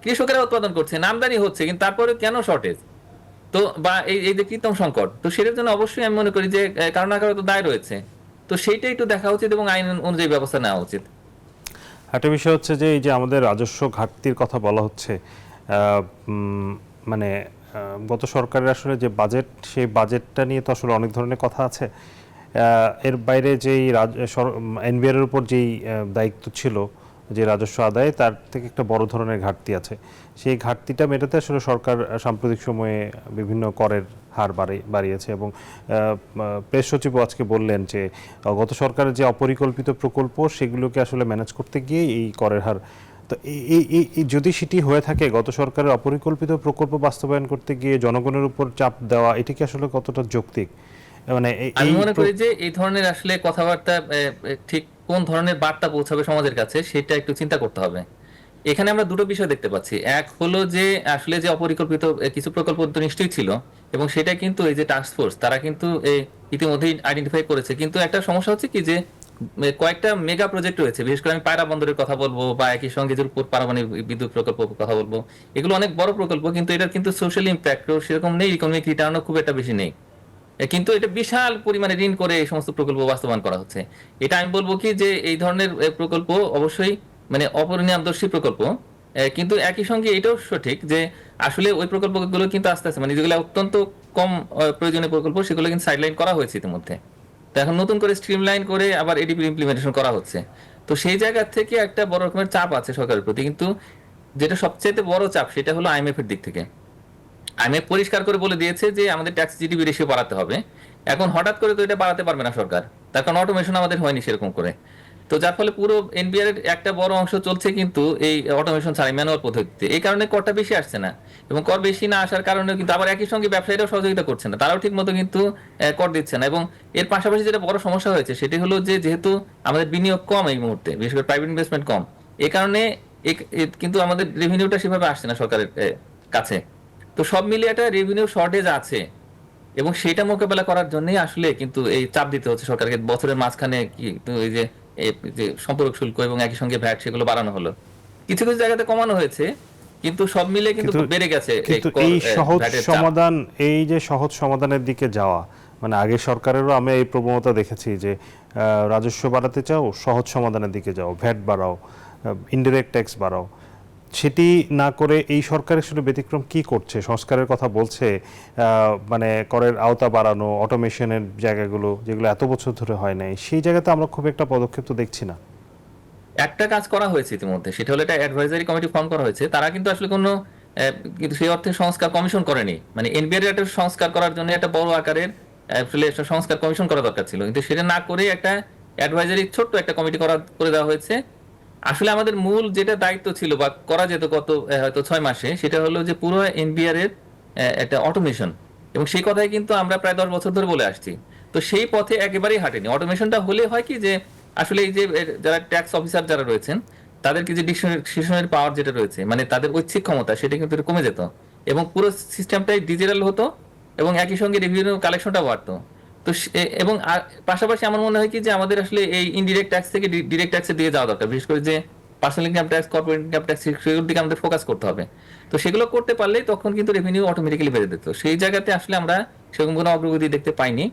কৃষকেরা উৎপাদন করছে, আমদানি হচ্ছে, কিন্তু তারপরে কেন শর্টেজ? তো বা এই এই যে কৃত্রিম সংকট, তো সেটার জন্য অবশ্যই আমি মনে করি যে কারো না কারো তো দায় রয়েছে। তো সেইটাই একটু দেখা উচিত এবং আইন অনুযায়ী ব্যবস্থা নেওয়া উচিত। একটা বিষয় হচ্ছে যে এই যে আমাদের রাজস্ব ঘাটতির কথা বলা হচ্ছে, মানে গত সরকারের আসলে যে বাজেট, সেই বাজেটটা নিয়ে তো আসলে অনেক ধরনের কথা আছে। এর বাইরে যেই এনবিআর এর উপর যেই দায়িত্ব ছিল যে রাজস্ব আদায়ে, তার থেকে একটা বড় ধরনের ঘাটতি আছে। সেই ঘাটতিটা মেটাতে আসলে সরকার সাম্প্রতিক সময়ে বিভিন্ন করের হার বাড়িয়েছে এবং প্রেস সচিবও আজকে বললেন যে গত সরকারের যে অপরিকল্পিত প্রকল্প, সেগুলোকে আসলে ম্যানেজ করতে গিয়ে এই করের হার। তো যদি সেটি হয়ে থাকে, গত সরকারের অপরিকল্পিত প্রকল্প বাস্তবায়ন করতে গিয়ে জনগণের উপর চাপ দেওয়া, এটি কি আসলে কতটা যৌক্তিক? মানে আমি মনে করি যে এই ধরনের আসলে কথাবার্তা ঠিক কোন ধরনের বার্তা পৌঁছাবে সমাজের কাছে সেটা একটু চিন্তা করতে হবে। এখানে আমরা দুটো বিষয় দেখতে পাচ্ছি। এক হলো যে আসলে যে অপরিকল্পিত কিছু প্রকল্প তো নিশ্চয়ই ছিল, এবং সেটা কিন্তু এই যে টাস্ক ফোর্স তারা কিন্তু ইতিমধ্যেই আইডেন্টিফাই করেছে। কিন্তু একটা সমস্যা হচ্ছে কি যে কয়েকটা মেগা প্রজেক্ট রয়েছে, বিশেষ করে আমি পায়রা বন্দরের কথা বলবো বা একই সঙ্গে যে রূপপুর পারমাণবিক বিদ্যুৎ প্রকল্প কথা বলবো। এগুলো অনেক বড় প্রকল্প, কিন্তু এটার কিন্তু সোশ্যাল ইম্প্যাক্ট সেরকম নেই, ইকোনমিক রিটার্নও খুব একটা বেশি নেই। কিন্তু এটা বিশাল পরিমাণে ঋণ করে এই সমস্ত প্রকল্প বাস্তবায়ন করা হচ্ছে। এটা আমি বলবো কি যে এই ধরনের প্রকল্প অবশ্যই মানে অপরিণামদর্শী প্রকল্প। কিন্তু একই সঙ্গে এটাও সঠিক যে আসলে ওই প্রকল্পগুলো কিন্তু আস্তে আস্তে মানে যেগুলো অত্যন্ত কম প্রয়োজনীয় প্রকল্প, সেগুলো কিন্তু সাইডলাইন করা হয়েছে ইতিমধ্যে। তো এখন নতুন করে স্ট্রিমলাইন করে আবার এডিপি ইমপ্লিমেন্টেশন করা হচ্ছে। তো সেই জায়গা থেকে একটা বড় রকমের চাপ আছে সরকারের প্রতি। কিন্তু যেটা সবচেয়ে বড় চাপ সেটা হলো আইএমএফ এর দিক থেকে। আইএমএফ পরিষ্কার করে বলে দিয়েছে যে আমাদের ট্যাক্স জিডিপি রেশিও বাড়াতে হবে। এখন হঠাৎ করে তো এটা বাড়াতে পারবে না সরকার, তার কারণ অটোমেশন আমাদের হয়নি সেরকম করে। তো যার ফলে পুরো এনবিআর এর একটা বড় অংশ চলছে কিন্তু এই অটোমেশন ছাড়াই ম্যানুয়াল পদ্ধতিতে। এই কারণে করটা বেশি আসছে না, এবং কর বেশি না আসার কারণে কিন্তু আবার একই সঙ্গে ব্যবসায়ীরাও সহযোগিতা করছে না, তারাও ঠিক মতো কিন্তু কর দিচ্ছে না। এবং এর পাশাপাশি যেটা বড় সমস্যা হয়েছে সেটি হলো যে যেহেতু আমাদের বিনিয়োগ কম এই মুহূর্তে, বিশেষ করে প্রাইভেট ইনভেস্টমেন্ট কম, এই কারণে কিন্তু আমাদের রেভিনিউটা সেভাবে আসছে না সরকারের কাছে। তো সব মিলিয়ে একটা রেভিনিউ শর্টেজ আছে, এবং সেটা মোকাবেলা করার জন্যই আসলে কিন্তু এই চাপ দিতে হচ্ছে সরকারকে। বছরের মাঝখানে কি তো এই যে যে সম্পর্ক শুল্ক এবং একই সঙ্গে ভ্যাট সেগুলো বাড়ানো হলো, কিছু কিছু জায়গাতে কমানো হয়েছে, কিন্তু সব মিলে কিন্তু বেড়ে গেছে কিন্তু এই সহজ সমাধান, এই যে সহজ সমাধানের দিকে যাওয়া, মানে আগে সরকারেরও আমি এই প্রবণতা দেখেছি যে রাজস্ব বাড়াতে চাও, সহজ সমাধানের দিকে যাও, ভ্যাট বাড়াও, ইনডিরেক্ট ট্যাক্স বাড়াও। সেটি না করে এই সরকার আসলে ব্যতিক্রম কি করছে? সংস্কারের কথা বলছে, মানে করের আওতা বাড়ানো, অটোমেশনের জায়গাগুলো যেগুলো এত বছর ধরে হয় নাই, সেই জায়গাতে আমরা খুব একটা পদক্ষেপ তো দেখছি না। একটা কাজ করা হয়েছে ইতিমধ্যে, সেটা হলো একটা অ্যাডভাইজারি কমিটি ফর্ম করা হয়েছে। তারা কিন্তু আসলে কোনো কিন্তু সেই অর্থে সংস্কার কমিশন করেনি। মানে এনবিআর এর একটা সংস্কার করার জন্য একটা বড় আকারের আসলে একটা সংস্কার কমিশন করা দরকার ছিল, কিন্তু সেটা না করে একটা অ্যাডভাইজারি ছোট্ট একটা কমিটি করে দেওয়া হয়েছে। আসলে আমাদের মূল যেটা দায়িত্ব ছিল বা করা যেত গত হয়তো 6 মাসে, সেটা হলো যে পুরো এনবিআর এর একটা অটোমেশন, এবং সেই কথাই কিন্তু আমরা প্রায় 10 বছর ধরে বলে আসছি। তো সেই পথে একেবারেই হাঁটেনি। অটোমেশনটা হলে হয় কি যে আসলে এই যে যারা ট্যাক্স অফিসার যারা রয়েছেন, তাদের কি যে ডিসিশনারি পাওয়ার যেটা রয়েছে, মানে তাদের ঐচ্ছিক ক্ষমতা, সেটা কিন্তু কমে যেত, এবং পুরো সিস্টেমটাই ডিজিটাল হতো, এবং একই সঙ্গে রেভিনিউ কালেকশনটা বাড়তো। তো এবং পাশাপাশি আমার মনে হয় কি যে আমাদের আসলে এই ইনডিরেক্ট ট্যাক্স থেকে ডিরেক্ট ট্যাক্সে দিয়ে যাওয়া দরকার, বিশেষ করে যে personal income tax, corporate income tax, সেগুলোর দিকে আমাদের ফোকাস করতে হবে। তো সেগুলো করতে পারলেই তখন কিন্তু রেভিনিউ অটোমেটিক্যালি বেড়ে যেত। সেই জায়গাতে আসলে আমরা সেরকম কোনো অগ্রগতি দেখতে পাইনি।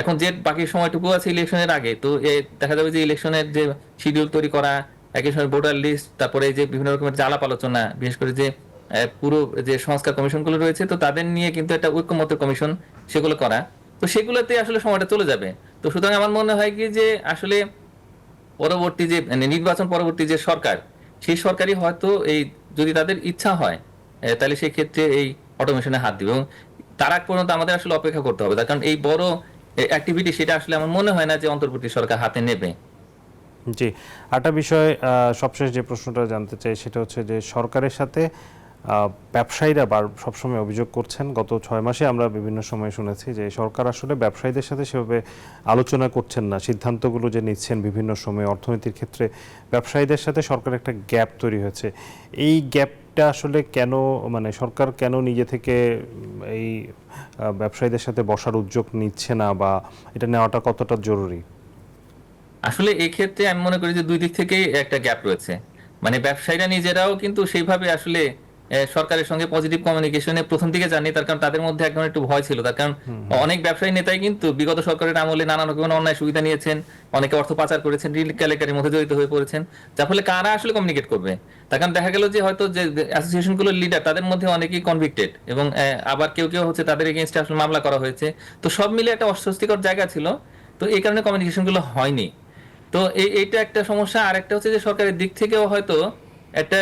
এখন যে বাকি সময়টুকু আছে ইলেকশনের আগে, তো দেখা যাবে যে ইলেকশনের যে শিডিউল তৈরি করা, একই সময় ভোটার লিস্ট, তারপরে যে বিভিন্ন রকমের যে আলাপ আলোচনা, বিশেষ করে যে পুরো যে সংস্কার কমিশনগুলো রয়েছে, তো তাদের নিয়ে কিন্তু একটা ঐক্যমত্য কমিশন সেগুলো করা, তো সেগুলোতে আসলে সময়টা চলে যাবে। তো সুতরাং আমার মনে হয় কি যে আসলে পরবর্তী যে মানে নির্বাচন পরবর্তী যে সরকার, সেই সরকারই হয়তো এই যদি তাদের ইচ্ছা হয় তাহলে সেই ক্ষেত্রে এই অটোমেশনে হাত দিবে, এবং তার আগ পর্যন্ত আমাদের আসলে অপেক্ষা করতে হবে। তার কারণ এই বড় অ্যাক্টিভিটি সেটা আসলে আমার মনে হয় না যে অন্তর্বর্তী সরকার হাতে নেবে। জি, একটা বিষয় সবশেষ যে প্রশ্নটা জানতে চাই সেটা হচ্ছে যে সরকারের সাথে ব্যবসায়ীরা সবসময় অভিযোগ করছেন, গত 6 মাসে আমরা বিভিন্ন সময় শুনেছি যে সরকার আসলে ব্যবসায়ীদের সাথে সেভাবে আলোচনা করছেন না, সিদ্ধান্তগুলো যে নিচ্ছেন বিভিন্ন সময় অর্থনীতির ক্ষেত্রে ব্যবসায়ীদের সাথে সরকারের একটা গ্যাপ তৈরি হয়েছে। এই গ্যাপটা আসলে কেন, মানে সরকার কেন নিজে থেকে এই ব্যবসায়ীদের সাথে বসার উদ্যোগ নিচ্ছে না, বা এটা নেওয়াটা কতটা জরুরি? আসলে এই ক্ষেত্রে আমি মনে করি যে দুই দিক থেকেই একটা গ্যাপ রয়েছে। মানে ব্যবসায়ীরা নিজেরাও কিন্তু সেইভাবে আসলে সরকারের সঙ্গে পজিটিভ কমিউনিকেশনে প্রথম দিকে যাননি, তার কারণ তাদের মধ্যে একদম একটু ভয় ছিল। তার কারণ অনেক ব্যবসায়ী নেতাই কিন্তু বিগত সরকারের আমলে নানা রকমের অন্যায় সুবিধা নিয়েছেন, অনেকে অর্থ পাচার করেছেন, ঋণ কেলেঙ্কারির মধ্যে জড়িত হয়ে পড়েছেন, যার ফলে কারা আসলে কমিউনিকেট করবে। তার কারণ দেখা গেল যে হয়তো যে অ্যাসোসিয়েশনগুলোর লিডার তাদের মধ্যে অনেকেই কনভিক্টেড, এবং আবার কেউ কেউ হচ্ছে তাদের এগেইনস্টে আসলে মামলা করা হয়েছে। তো সব মিলে একটা অস্বস্তিকর জায়গা ছিল। তো এই কারণে কমিউনিকেশনগুলো হয়নি। তো এইটা একটা সমস্যা। আর একটা হচ্ছে যে সরকারের দিক থেকেও হয়তো একটা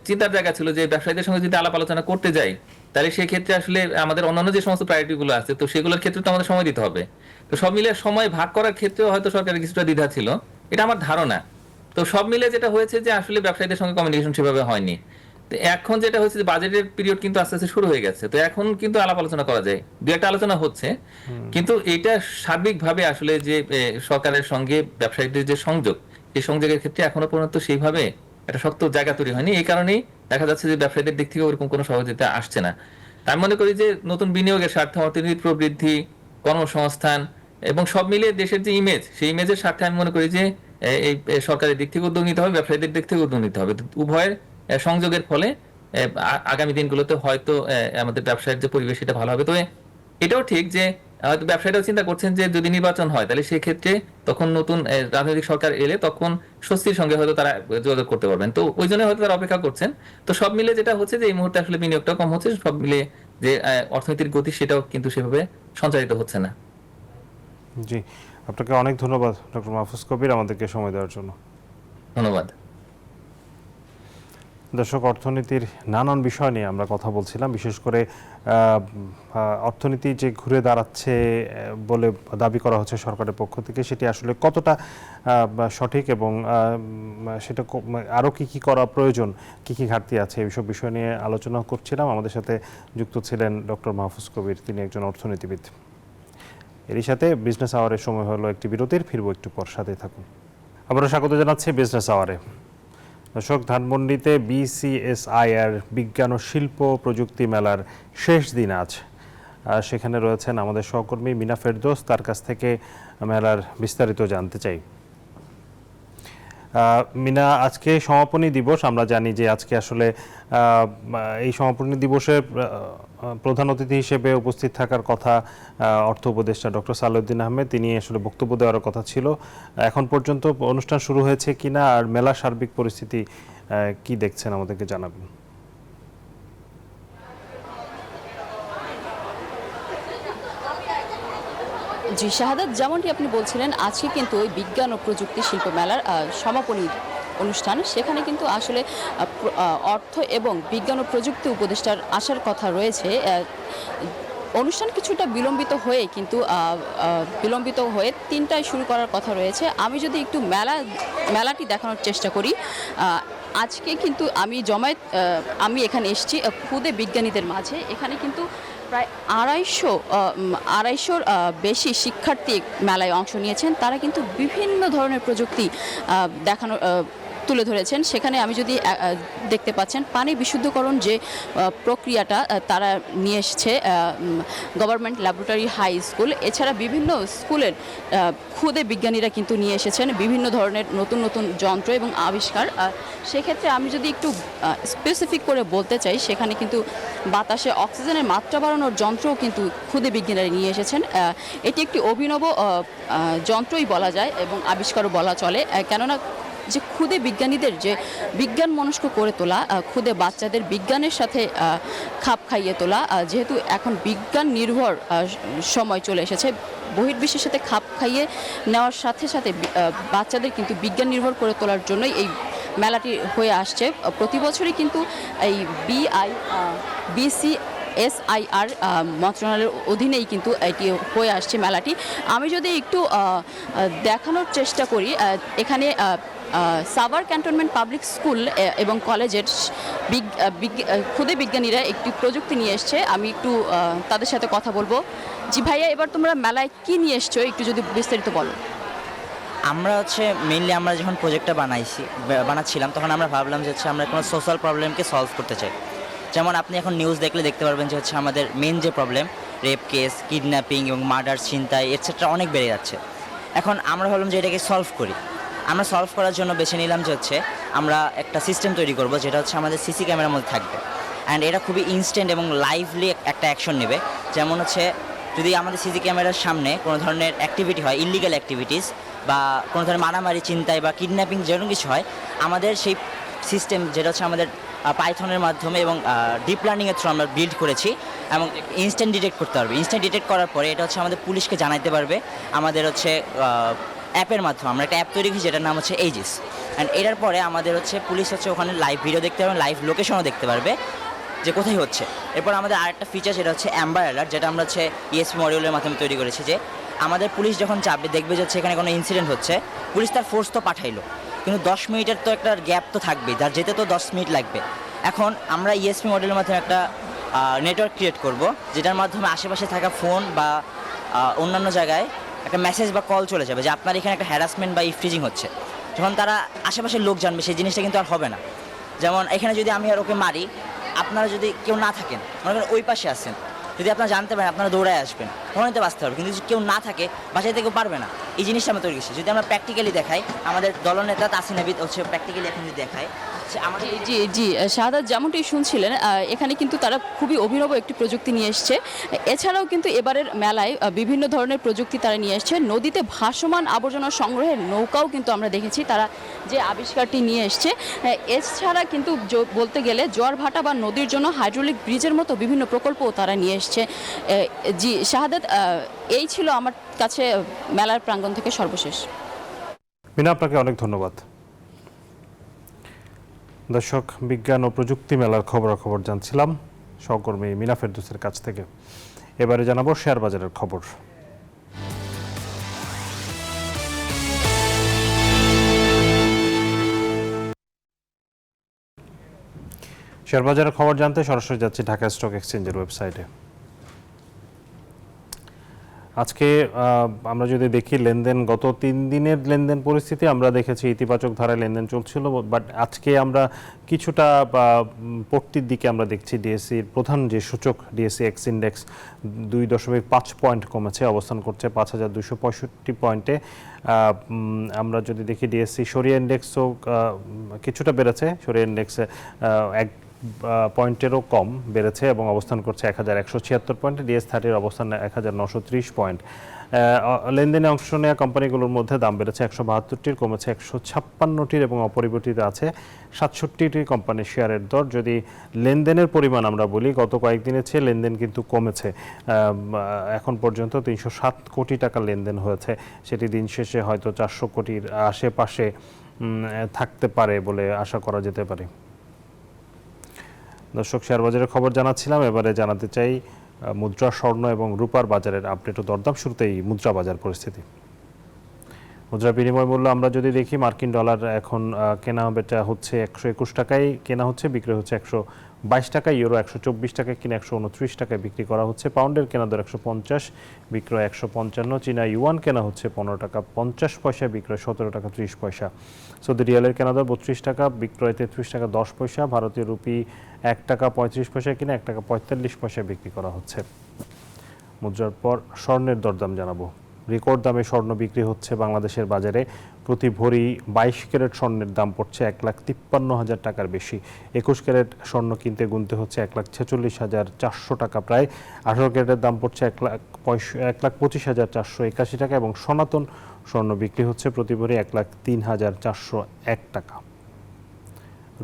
চিন্তার জায়গা ছিল যে ব্যবসায়ীদের সঙ্গে যদি আলাপ আলোচনা করতে যাই, তাহলে সেই ক্ষেত্রে আসলে আমাদের অন্যান্য যে সমস্ত প্রায়োরিটি গুলো আছে, তো সেগুলোর ক্ষেত্রে তো আমাদের সময় দিতে হবে। তো সব মিলে সময় ভাগ করার ক্ষেত্রেও হয়তো সরকারের কিছুটা দ্বিধা ছিল, এটা আমার ধারণা। তো সব মিলে যেটা হয়েছে যে আসলে ব্যবসায়ীদের সঙ্গে কমিউনিকেশন সেভাবে হয়নি। তো এখন যেটা হচ্ছে যে বাজেটের পিরিয়ড কিন্তু আস্তে আস্তে শুরু হয়ে গেছে, তো এখন কিন্তু আলাপ আলোচনা করা যায়, দু একটা আলোচনা হচ্ছে। কিন্তু এটা সার্বিকভাবে আসলে যে সরকারের সঙ্গে ব্যবসায়ীদের যে সংযোগ, এই সংযোগের ক্ষেত্রে এখনো পর্যন্ত সেইভাবে একটা শক্ত জায়গা তৈরি হয়নি। এই কারণেই দেখা যাচ্ছে যে ব্যবসায়ীদের দিক থেকে ওরকম কোনো সহযোগিতা আসছে না। তাই আমি মনে করি যে নতুন বিনিয়োগের স্বার্থে, অর্থনীতি প্রবৃদ্ধি, কর্মসংস্থান এবং সব মিলিয়ে দেশের যে ইমেজ, সেই ইমেজের স্বার্থে আমি মনে করি যে এই সরকারের দিক থেকে উদ্যোগ নিতে হবে, ব্যবসায়ীদের দিক থেকে উদ্যোগ নিতে হবে। তো উভয়ের সংযোগের ফলে আগামী দিনগুলোতে হয়তো আমাদের ব্যবসায়ের যে পরিবেশ সেটা ভালো হবে। তবে এটাও ঠিক যে হয়তো ব্যবসায়ীরাও চিন্তা করছেন যে যদি নির্বাচন হয় তাহলে সেক্ষেত্রে তখন নতুন রাজনৈতিক সরকার এলে তখন স্বস্তির সঙ্গে হয়তো তারা যোগাযোগ করতে পারবেন। তো ওই জন্য হয়তো তারা অপেক্ষা করছেন। তো সব মিলে যেটা হচ্ছে যে এই মুহূর্তে আসলে বিনিয়োগটাও কম হচ্ছে, সব মিলে যে অর্থনীতির গতি সেটাও কিন্তু সেভাবে সঞ্চারিত হচ্ছে না। জি, আপনাকে অনেক ধন্যবাদ ডক্টর মাহফুজ কবির আমাদেরকে সময় দেওয়ার জন্য। ধন্যবাদ। দর্শক, অর্থনীতির নানান বিষয় নিয়ে আমরা কথা বলছিলাম, বিশেষ করে অর্থনীতি যে ঘুরে দাঁড়াচ্ছে বলে দাবি করা হচ্ছে সরকারের পক্ষ থেকে, সেটি আসলে কতটা সঠিক এবং সেটা আরও কী কী করা প্রয়োজন, কী কী ঘাটতি আছে, এইসব বিষয় নিয়ে আলোচনা করছিলাম। আমাদের সাথে যুক্ত ছিলেন ডক্টর মাহফুজ কবির, তিনি একজন অর্থনীতিবিদ। এরই সাথে বিজনেস আওয়ারের সময় হলো একটি বিরতির, ফিরবো একটু পর, সাথে থাকুন। আবারও স্বাগত জানাচ্ছি বিজনেস আওয়ারে। দর্শক, ধানমন্ডিতে BCSIR বিজ্ঞান ও শিল্প প্রযুক্তি মেলার শেষ দিন আজ। সেখানে রয়েছেন আমাদের সহকর্মী মিনা ফেরদৌস, তার কাছ থেকে মেলার বিস্তারিত জানতে চাই। মিনা, আজকে সমাপনী দিবস, আমরা জানি যে আজকে আসলে এই সমাপনী দিবসে প্রধান অতিথি হিসেবে উপস্থিত থাকার কথা অর্থ উপদেষ্টা ডক্টর সালেউদ্দিন আহমেদ, তিনি আসলে বক্তব্য দেওয়ার কথা ছিল। এখন পর্যন্ত অনুষ্ঠান শুরু হয়েছে কিনা আর মেলার সার্বিক পরিস্থিতি কি দেখছেন আমাদেরকে জানাবেন। জি শাহাদাত, যেমনটি আপনি বলছিলেন, আজকে কিন্তু ওই বিজ্ঞান ও প্রযুক্তি শিল্প মেলার সমাপনী অনুষ্ঠান। সেখানে কিন্তু আসলে অর্থ এবং বিজ্ঞান ও প্রযুক্তি উপদেষ্টার আসার কথা রয়েছে। অনুষ্ঠান কিছুটা বিলম্বিত হয়ে 3টায় শুরু করার কথা রয়েছে। আমি যদি একটু মেলাটি দেখানোর চেষ্টা করি, আজকে কিন্তু আমি এখানে এসেছি খুদে বিজ্ঞানীদের মাঝে। এখানে কিন্তু প্রায় আড়াইশোর বেশি শিক্ষার্থী মেলায় অংশ নিয়েছেন। তারা কিন্তু বিভিন্ন ধরনের প্রযুক্তি তুলে ধরেছেন। সেখানে আমি যদি দেখতে পাচ্ছেন পানি বিশুদ্ধকরণ যে প্রক্রিয়াটা তারা নিয়ে এসেছে গভর্নমেন্ট ল্যাবরেটরি হাই স্কুল, এছাড়া বিভিন্ন স্কুলের খুদে বিজ্ঞানীরা কিন্তু নিয়ে এসেছেন বিভিন্ন ধরনের নতুন নতুন যন্ত্র এবং আবিষ্কার। সেক্ষেত্রে আমি যদি একটু স্পেসিফিক করে বলতে চাই, সেখানে কিন্তু বাতাসে অক্সিজেনের মাত্রা বাড়ানোর যন্ত্রও কিন্তু খুদে বিজ্ঞানীরা নিয়ে এসেছেন। এটি একটি অভিনব যন্ত্রই বলা যায় এবং আবিষ্কারও বলা চলে, কেননা যে খুদে বিজ্ঞানীদের যে বিজ্ঞান মনস্ক করে তোলা, খুদে বাচ্চাদের বিজ্ঞানের সাথে খাপ খাইয়ে তোলা, যেহেতু এখন বিজ্ঞান নির্ভর সময় চলে এসেছে, বহির্বিশ্বের সাথে খাপ খাইয়ে নেওয়ার সাথে সাথে বাচ্চাদের কিন্তু বিজ্ঞান নির্ভর করে তোলার জন্যই এই মেলাটি হয়ে আসছে। প্রতি বছরই কিন্তু এই BCSIR মন্ত্রণালয়ের অধীনেই কিন্তু এটি হয়ে আসছে মেলাটি। আমি যদি একটু দেখানোর চেষ্টা করি, এখানে সাভার ক্যান্টনমেন্ট পাবলিক স্কুল এবং কলেজের খুদে বিজ্ঞানীরা একটি প্রযুক্তি নিয়ে এসছে। আমি একটু তাদের সাথে কথা বলবো। জি ভাইয়া, এবার তোমরা মেলায় কি নিয়ে এসছো একটু যদি বিস্তারিত বলো। আমরা মেইনলি আমরা যখন প্রজেক্টটা বানাচ্ছিলাম তখন আমরা ভাবলাম যে আমরা কোনো সোশ্যাল প্রবলেমকে সলভ করতে চাই। যেমন আপনি এখন নিউজ দেখলে দেখতে পারবেন যে আমাদের মেন যে প্রবলেম রেপ কেস, কিডন্যাপিং এবং মার্ডার, ছিনতাই এটসেট্রা অনেক বেড়ে যাচ্ছে। এখন আমরা ভাবলাম যে এটাকে সলভ করি। আমরা সলভ করার জন্য বেছে নিলাম যে হচ্ছে আমরা একটা সিস্টেম তৈরি করব যেটা হচ্ছে আমাদের সিসি ক্যামেরার মধ্যে থাকবে, অ্যান্ড এটা খুবই ইনস্ট্যান্ট এবং লাইভলি একটা অ্যাকশন নেবে। যেমন হচ্ছে যদি আমাদের সিসি ক্যামেরার সামনে কোনো ধরনের অ্যাক্টিভিটি হয়, ইললিগাল অ্যাক্টিভিটিস বা কোনো ধরনের মারামারি, চিন্তায় বা কিডন্যাপিং যেরকম কিছু হয়, আমাদের সেই সিস্টেম যেটা হচ্ছে আমাদের পাইথনের মাধ্যমে এবং ডিপ লার্নিংয়ের থ্রু আমরা বিল্ড করেছি এবং ইনস্ট্যান্ট ডিটেক্ট করতে পারবে। ইনস্ট্যান্ট ডিটেক্ট করার পরে এটা হচ্ছে আমাদের পুলিশকে জানাতে পারবে আমাদের হচ্ছে অ্যাপের মাধ্যমে। আমরা একটা অ্যাপ তৈরি করেছি যেটার নাম হচ্ছে এইজিস, অ্যান্ড এটার পরে আমাদের হচ্ছে পুলিশ হচ্ছে ওখানে লাইভ ভিডিও দেখতে পারবে, লাইভ লোকেশনও দেখতে পারবে যে কোথায় হচ্ছে। এরপর আমাদের আরেকটা ফিচার যেটা হচ্ছে অ্যাম্বার অ্যালার্ট, যেটা আমরা হচ্ছে ইএসপি মডিউলের মাধ্যমে তৈরি করেছি, যে আমাদের পুলিশ যখন চাপবে দেখবে যে হচ্ছে এখানে কোনো ইনসিডেন্ট হচ্ছে, পুলিশ তার ফোর্স তো পাঠাইলো, কিন্তু 10 মিনিটের তো একটা গ্যাপ তো থাকবেই, তার যেতে তো 10 মিনিট লাগবে। এখন আমরা ইএসপি মডিউলের মাধ্যমে একটা নেটওয়ার্ক ক্রিয়েট করব, যেটার মাধ্যমে আশেপাশে থাকা ফোন বা অন্যান্য জায়গায় একটা মেসেজ বা কল চলে যাবে যে আপনার এখানে একটা হ্যারাসমেন্ট বা ইফটিজিং হচ্ছে। যখন তারা আশেপাশের লোক জানবে সেই জিনিসটা কিন্তু আর হবে না। যেমন এখানে যদি আমি আর ওকে মারি, আপনারা যদি কেউ না থাকেন, মনে করেন ওই পাশে আসেন, যদি আপনারা জানতে পারেন আপনারা দৌড়ায় আসবেন, তখন তো বাঁচতে হবে। কিন্তু যদি কেউ না থাকে, বাঁচাইতে কেউ পারবে না। এই জিনিসটা আমরা তৈরি করছি। যদি আমরা প্র্যাকটিক্যালি দেখাই, আমাদের দলনেতা তাসিন আবিদ হচ্ছে প্র্যাকটিক্যালি এখন যদি দেখায় আমাদের জি জি, শাহাদাত যেমনটি শুনছিলেন, এখানে কিন্তু তারা খুবই অভিনব একটি প্রযুক্তি নিয়ে এসছে। এছাড়াও কিন্তু এবারের মেলায় বিভিন্ন ধরনের প্রযুক্তি তারা নিয়ে এসছে। নদীতে ভাসমান আবর্জনা সংগ্রহের নৌকাও কিন্তু আমরা দেখেছি তারা যে আবিষ্কারটি নিয়ে এসছে। এছাড়া কিন্তু বলতে গেলে জোয়ারভাটা বা নদীর জন্য হাইড্রোলিক ব্রিজের মতো বিভিন্ন প্রকল্পও তারা নিয়ে এসছে। জি শাহাদাত, এই ছিল আমার কাছে মেলার প্রাঙ্গণ থেকে সর্বশেষ। মিনা, আপনাকে অনেক ধন্যবাদ। দর্শক, বিজ্ঞান ও প্রযুক্তি মেলার খবরাখবর জানছিলাম সহকর্মী মিনা ফেরদৌসের কাছ থেকে। এবারে জানাবো শেয়ার বাজারের খবর। শেয়ার বাজারের খবর জানতে সরাসরি যাচ্ছি ঢাকা স্টক এক্সচেঞ্জের ওয়েবসাইটে। আজকে আমরা যদি দেখি লেনদেন, গত 3 দিনের লেনদেন পরিস্থিতি আমরা দেখেছি ইতিবাচক ধারায় লেনদেন চলছিল, বাট আজকে আমরা কিছুটা পড়তির দিকে আমরা দেখছি। ডিএসসির প্রধান যে সূচক ডিএসসি এক্স ইন্ডেক্স 2.5 পয়েন্ট কমেছে, অবস্থান করছে 5265 পয়েন্টে। আমরা যদি দেখি ডিএসসি সরিয়া ইন্ডেক্সও কিছুটা বেড়েছে, সরিয়া ইন্ডেক্সে 1 পয়েন্টেরও কম বেড়েছে এবং অবস্থান করছে 1176 পয়েন্টে। ডিএস30 অবস্থান 1930 পয়েন্ট। লেনদেনে অংশ নেওয়া কোম্পানিগুলোর মধ্যে দাম বেড়েছে 172টির, কমেছে 156টির এবং অপরিবর্তিত আছে 67টি কোম্পানির শেয়ারের দর। যদি লেনদেনের পরিমাণ আমরা বলি, গত কয়েকদিনের চেয়ে লেনদেন কিন্তু কমেছে। এখন পর্যন্ত 307 কোটি টাকা লেনদেন হয়েছে, সেটি দিন শেষে হয়তো 400 কোটির আশেপাশে থাকতে পারে বলে আশা করা যেতে পারে। দর্শক, শেয়ার বাজারের খবর জানাচ্ছিলাম, এবারে জানাতে চাই মুদ্রা, স্বর্ণ এবং রূপার বাজারের আপডেট ও দরদাম। শুরুতেই মুদ্রা বাজার পরিস্থিতি। মুদ্রার বিনিময় মূল্য আমরা যদি দেখি, মার্কিন ডলার এখন কেনা বেচা হচ্ছে 121 টাকায় কেনা হচ্ছে, বিক্রি হচ্ছে 122 টাকায়। ইউরো 124 টাকায় কিনে 129 টাকায় বিক্রি করা হচ্ছে। পাউন্ডের কেনা দর 150, বিক্রয় 155। চীনা ইউয়ান কেনা হচ্ছে 15 টাকা 50 পয়সা, বিক্রয় 17 টাকা 30 পয়সা। সৌদি রিয়ালের কেনা দর 32 টাকা, বিক্রয় 33 টাকা 10 পয়সা। ভারতীয় রুপি 1 টাকা 35 পয়সা কিনে 1 টাকা 45 পয়সায় বিক্রি করা হচ্ছে। মুদ্রার পর স্বর্ণের দরদাম জানাবো। রেকর্ড দামে স্বর্ণ বিক্রি হচ্ছে বাংলাদেশের বাজারে। প্রতি ভরি 22 ক্যারেট স্বর্ণের দাম পড়ছে 1,53,000 টাকার বেশি। 21 ক্যারেট স্বর্ণ কিনতে গুনতে হচ্ছে 1,46,400 টাকা প্রায়। 18 ক্যারেটের দাম পড়ছে 1,25,481 টাকা এবং সনাতন স্বর্ণ বিক্রি হচ্ছে প্রতি ভরি 1,03,401 টাকা।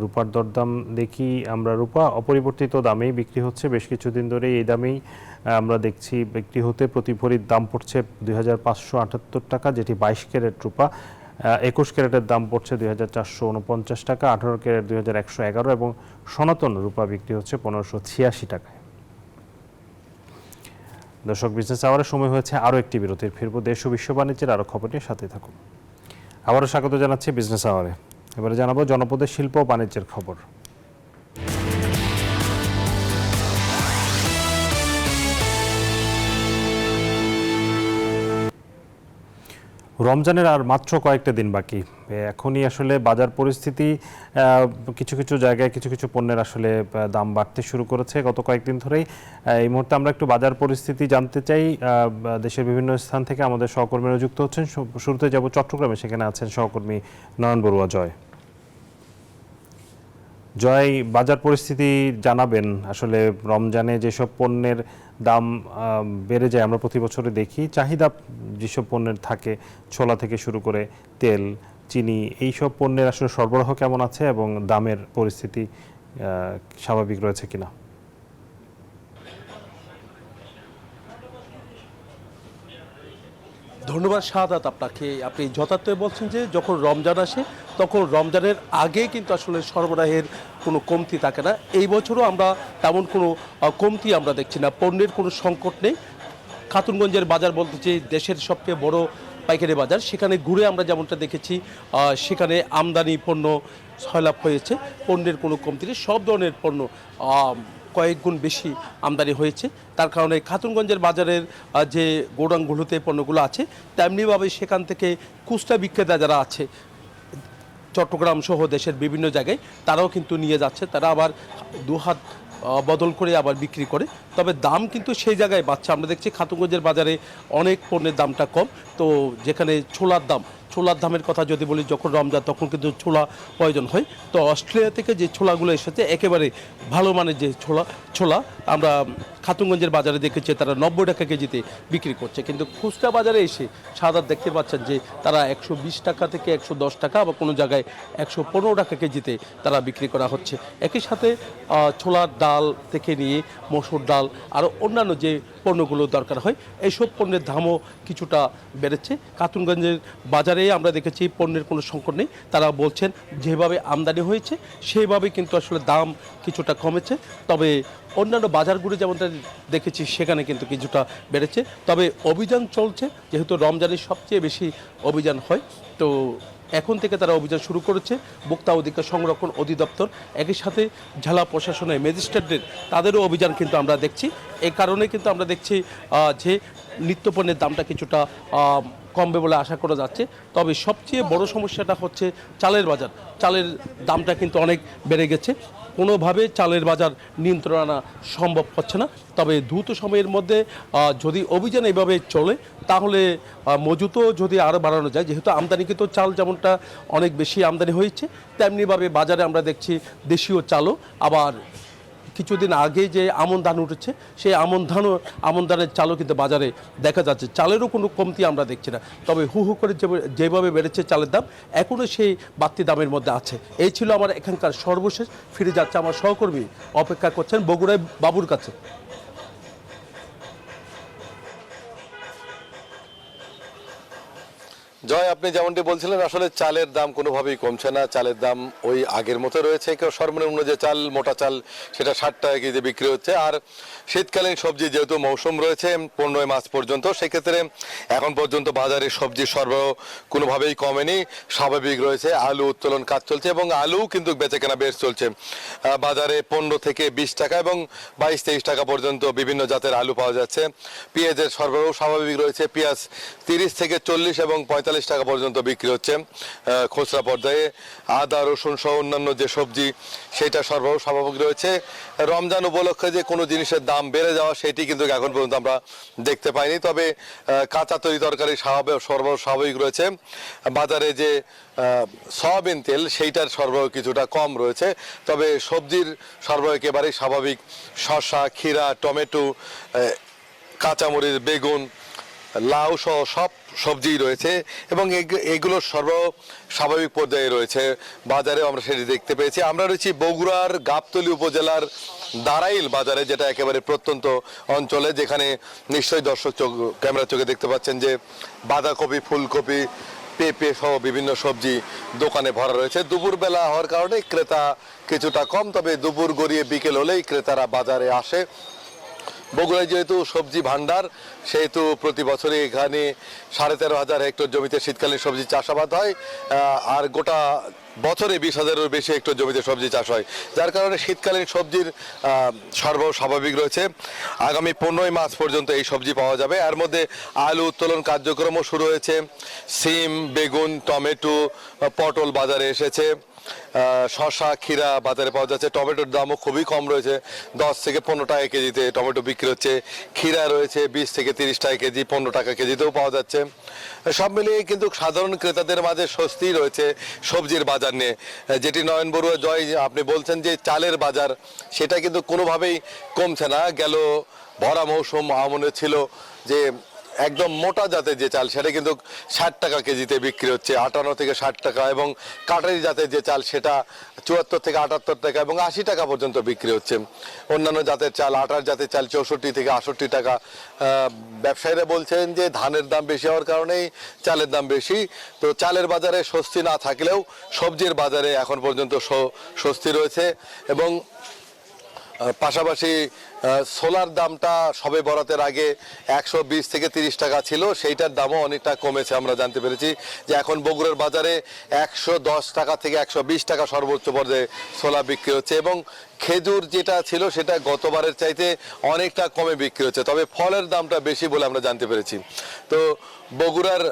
রূপার দরদাম দেখি আমরা। রূপা অপরিবর্তিত দামেই বিক্রি হচ্ছে বেশ কিছুদিন ধরে, এই দামেই আমরা দেখছি বিক্রি হতে। প্রতি ভরির দাম পড়ছে 2,578 টাকা, যেটি 22 ক্যারেট রূপা। 21 ক্যারেটের দাম পড়ছে 2,449 টাকা, 18 ক্যারেট 2,111 এবং সনাতন রূপা বিক্রি হচ্ছে 1,586 টাকায়। দর্শক, বিজনেস আওয়ারের সময় হয়েছে আরও একটি বিরতির। ফিরব দেশ ও বিশ্ব বাণিজ্যের আরও খবর নিয়ে, সাথে থাকুন। আবারও স্বাগত জানাচ্ছি বিজনেস আওয়ারে। এবারে জানাবো জনপদের শিল্প ও বাণিজ্যের খবর। রমজানের আর মাত্র কয়েকটা দিন বাকি, এখনই আসলে বাজার পরিস্থিতি কিছু কিছু জায়গায় কিছু কিছু পণ্যের আসলে দাম বাড়তে শুরু করেছে গত কয়েকদিন ধরেই। এই মুহূর্তে আমরা একটু বাজার পরিস্থিতি জানতে চাই দেশের বিভিন্ন স্থান থেকে আমাদের সহকর্মীরা যুক্ত হচ্ছেন। শুরুতে যাব চট্টগ্রামে, সেখানে আছেন সহকর্মী নয়ন বড়ুয়া। জয়, বাজার পরিস্থিতি জানাবেন। আসলে রমজানে যেসব পণ্যের দাম বেড়ে যায় আমরা প্রতি বছরে দেখি, চাহিদা যেসব পণ্যের থাকে ছোলা থেকে শুরু করে তেল, চিনি, এইসব পণ্যের আসলে সরবরাহ কেমন আছে এবং দামের পরিস্থিতি স্বাভাবিক রয়েছে কিনা? ধন্যবাদ শাহাদাত আপনাকে। আপনি যথার্থই বলছেন যে যখন রমজান আসে তখন রমজানের আগে কিন্তু আসলে সরবরাহের কোনো কমতি থাকে না। এই বছরও আমরা তেমন কোনো কমতি আমরা দেখছি না, পণ্যের কোনো সংকট নেই। খাতুনগঞ্জের বাজার বলতে যে দেশের সবচেয়ে বড় পাইকারি বাজার, সেখানে ঘুরে আমরা যেমনটা দেখেছি সেখানে আমদানি পণ্য সয়লাভ হয়েছে, পণ্যের কোনো কমতি নেই, সব ধরনের পণ্য কয়েক গুণ বেশি আমদানি হয়েছে। তার কারণে খাতুনগঞ্জের বাজারের যে গোডাউনগুলোতে পণ্যগুলো আছে তেমনিভাবে সেখান থেকে খুচরা বিক্রেতা যারা আছে চট্টগ্রাম সহ দেশের বিভিন্ন জায়গায় তারাও কিন্তু নিয়ে যাচ্ছে, তারা আবার দুহাত বদল করে আবার বিক্রি করে। তবে দাম কিন্তু সেই জায়গায় বাড়ছে। আমরা দেখছি খাতুনগঞ্জের বাজারে অনেক পণ্যের দামটা কম। তো যেখানে ছোলার দামের কথা যদি বলি, যখন রমজান তখন কিন্তু ছোলা প্রয়োজন হয়। তো অস্ট্রেলিয়া থেকে যে ছোলাগুলো এসেছে একেবারে ভালো মানের যে ছোলা আমরা খাতুনগঞ্জের বাজারে দেখেছি তারা 90 টাকা কেজিতে বিক্রি করছে, কিন্তু খুচরা বাজারে এসে সাদা দেখতে পাচ্ছেন যে তারা 120 টাকা থেকে 110 টাকা বা কোনো জায়গায় 115 টাকা কেজিতে তারা বিক্রি করা হচ্ছে। একই সাথে ছোলার ডাল থেকে নিয়ে মসুর ডাল আরও অন্যান্য যে পণ্যগুলো দরকার হয় এইসব পণ্যের দামও কিছুটা বেড়েছে। খাতুনগঞ্জের বাজারে আমরা দেখেছি পণ্যের কোনো সংকট নেই, তারা বলছেন যেভাবে আমদানি হয়েছে সেইভাবে কিন্তু আসলে দাম কিছুটা কমেছে। তবে অন্যান্য বাজারগুলো যেমনটা দেখেছি সেখানে কিন্তু কিছুটা বেড়েছে। তবে অভিযান চলছে, যেহেতু রমজানের সবচেয়ে বেশি অভিযান হয়, তো এখন থেকে তারা অভিযান শুরু করেছে। ভোক্তা অধিকার সংরক্ষণ অধিদপ্তর একই সাথে জেলা প্রশাসনের ম্যাজিস্ট্রেটদের তাদেরও অভিযান কিন্তু আমরা দেখছি। এই কারণে কিন্তু আমরা দেখছি যে নিত্যপণ্যের দামটা কিছুটা কমবে বলে আশা করা যাচ্ছে। তবে সবচেয়ে বড় সমস্যাটা হচ্ছে চালের বাজার। চালের দামটা কিন্তু অনেক বেড়ে গেছে, কোনোভাবে চালের বাজার নিয়ন্ত্রণ আনা সম্ভব হচ্ছে না। তবে দ্রুত সময়ের মধ্যে যদি অভিযান এভাবে চলে তাহলে মজুতও যদি আরও বাড়ানো যায়, যেহেতু আমদানিকৃত চাল যেমনটা অনেক বেশি আমদানি হয়েছে তেমনিভাবে বাজারে আমরা দেখছি দেশীয় চালও আবার কিছুদিন আগে যে আমন ধান উঠেছে সেই আমন ধানের চালও কিন্তু বাজারে দেখা যাচ্ছে। চালেরও কোনো কমতি আমরা দেখছি না। তবে হু করে যেভাবে বেড়েছে চালের দাম এখনও সেই বাড়তি দামের মধ্যে আছে। এই ছিল আমার এখানকার সর্বশেষ। ফিরে যাচ্ছে আমার সহকর্মী, অপেক্ষা করছেন বগুড়ায় বাবুর কাছে। জয়, আপনি যেমনটি বলছিলেন আসলে চালের দাম কোনোভাবেই কমছে না, চালের দাম ওই আগের মতো রয়েছে। কেউ সর্বনিম্ন যে চাল, মোটা চাল, সেটা 60 টাকা কেজি বিক্রি হচ্ছে। আর শীতকালীন সবজি যেহেতু মৌসুম রয়েছে 15 মাস পর্যন্ত, সেক্ষেত্রে এখন পর্যন্ত বাজারে সবজির সরবরাহ কোনোভাবেই কমেনি, স্বাভাবিক রয়েছে। আলু উত্তোলন কাজ চলছে এবং আলু কিন্তু বেচাকেনা বেশ চলছে। বাজারে 15 থেকে 20 টাকা এবং 22-23 টাকা পর্যন্ত বিভিন্ন জাতের আলু পাওয়া যাচ্ছে। পেঁয়াজের সরবরাহ স্বাভাবিক রয়েছে, পেঁয়াজ 30 থেকে 40 এবং 45 টাকা পর্যন্ত বিক্রি হচ্ছে খুচরা পর্যায়ে। আদা, রসুন সহ অন্যান্য যে সবজি সেটা সরবরাহ স্বাভাবিক রয়েছে। রমজান উপলক্ষে যে কোনো জিনিসের দাম বেড়ে যাওয়া সেটি কিন্তু এখন পর্যন্ত আমরা দেখতে পাইনি। তবে কাঁচা তরি তরকারি সরবরাহ স্বাভাবিক রয়েছে। বাজারে যে সয়াবিন তেল সেইটার সরবরাহ কিছুটা কম রয়েছে, তবে সবজির সরবরাহ একেবারেই স্বাভাবিক। শসা, ক্ষীরা, টমেটো, কাঁচামরিচ, বেগুন, লাউ সহ সব সবজিই রয়েছে এবং এগুলোর সরবরাহ স্বাভাবিক পর্যায়ে রয়েছে। বাজারেও আমরা সেটি দেখতে পেয়েছি। আমরা রয়েছি বগুড়ার গাবতলী উপজেলার দাঁড়াইল বাজারে, যেটা একেবারে প্রত্যন্ত অঞ্চলে, যেখানে নিশ্চয়ই দর্শক ক্যামেরা চোখে দেখতে পাচ্ছেন যে বাঁধাকপি, ফুলকপি, পেঁপে সহ বিভিন্ন সবজি দোকানে ভরা রয়েছে। দুপুরবেলা হওয়ার কারণে ক্রেতা কিছুটা কম, তবে দুপুর গড়িয়ে বিকেল হলেই ক্রেতারা বাজারে আসে। বগুড়ায় যেহেতু সবজি ভান্ডার, সেহেতু প্রতি বছরই এখানে 13,500 হেক্টর জমিতে শীতকালীন সবজি চাষাবাদ হয়। আর গোটা বছরে 20,000-এর বেশি হেক্টর জমিতে সবজি চাষ হয়, যার কারণে শীতকালীন সবজির সরবরাহ স্বাভাবিক রয়েছে। আগামী 15 মার্চ পর্যন্ত এই সবজি পাওয়া যাবে। এর মধ্যে আলু উত্তোলন কার্যক্রমও শুরু হয়েছে। সিম, বেগুন, টমেটো, পটল বাজারে এসেছে। শসা, ক্ষীরা বাজারে পাওয়া যাচ্ছে। টমেটোর দামও খুবই কম রয়েছে, 10 থেকে 15 টাকা কেজিতে টমেটো বিক্রি হচ্ছে। ক্ষীরা রয়েছে 20 থেকে 30 টাকা কেজি, 15 টাকা কেজিতেও পাওয়া যাচ্ছে। সব মিলিয়ে কিন্তু সাধারণ ক্রেতাদের মাঝে স্বস্তি রয়েছে সবজির বাজার নিয়ে। যেটি নয়ন বড়ুয়া জয় আপনি বলছেন যে চালের বাজার, সেটা কিন্তু কোনোভাবেই কমছে না। গেল ভরা মৌসুম আমনে ছিল যে একদম মোটা জাতের যে চাল সেটা কিন্তু 60 টাকা কেজিতে বিক্রি হচ্ছে, 58 থেকে 60 টাকা, এবং কাটারি জাতের যে চাল সেটা 74 থেকে 78 টাকা এবং 80 টাকা পর্যন্ত বিক্রি হচ্ছে। অন্যান্য জাতের চাল, আটার জাতের চাল 64 থেকে 68 টাকা। ব্যবসায়ীরা বলছেন যে ধানের দাম বেশি হওয়ার কারণেই চালের দাম বেশি। তো চালের বাজারে স্বস্তি না থাকলেও সবজির বাজারে এখন পর্যন্ত স্বস্তি রয়েছে। এবং পাশাপাশি সোলার দামটা সবে বরাতের আগে 120 থেকে 30 টাকা ছিল, সেইটার দামও অনেকটা কমেছে। আমরা জানতে পেরেছি যে এখন বগুড়ার বাজারে 110 টাকা থেকে 120 টাকা সর্বোচ্চ পর্যায়ে সোলা বিক্রি হচ্ছে। এবং খেজুর যেটা ছিল সেটা গতবারের চাইতে অনেকটা কমে বিক্রি হচ্ছে, তবে ফলের দামটা বেশি বলে আমরা জানতে পেরেছি। তো বগুড়ার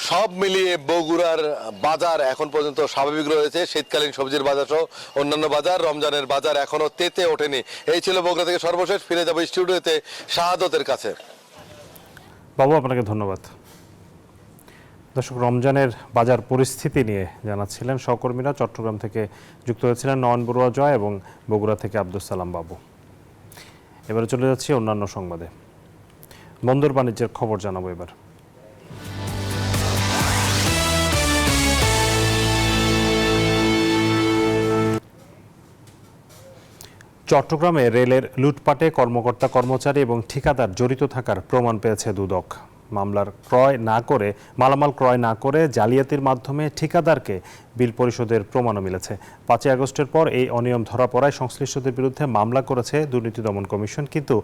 সব মিলিয়ে বগুড়ার বাজার এখন পর্যন্ত স্বাভাবিক রয়েছে। শীতকালীন সবজির বাজার সহ অন্যান্য বাজার, রমজানের বাজার এখনো তেতে ওঠেনি। এই ছিল বগুড়া থেকে সর্বশেষ। ফিরে যাবো স্টুডিওতে শাহাদতের কাছে। বাবু, আপনাকে ধন্যবাদ। দর্শক, রমজানের বাজার পরিস্থিতি নিয়ে জানাচ্ছিলেন সহকর্মীরা। চট্টগ্রাম থেকে যুক্ত হয়েছিলেন নয়ন বড়ুয়া জয় এবং বগুড়া থেকে আব্দুস সালাম বাবু। এবারে চলে যাচ্ছি অন্যান্য সংবাদে। বন্দর বাণিজ্যের খবর জানাবো এবার। চট্টগ্রামে রেলের লুটপাটে কর্মকর্তা কর্মচারী এবং ঠিকাদার জড়িত থাকার প্রমাণ পেয়েছে দুদক। মালামাল ক্রয় না করে জালিয়াতির মাধ্যমে ঠিকাদারকে বিল পরিশোধের প্রমাণও মিলেছে। 5 আগস্টের পর এই অনিয়ম ধরা পড়ায় সংশ্লিষ্টদের বিরুদ্ধে মামলা করেছে দুর্নীতি দমন কমিশন, কিন্তু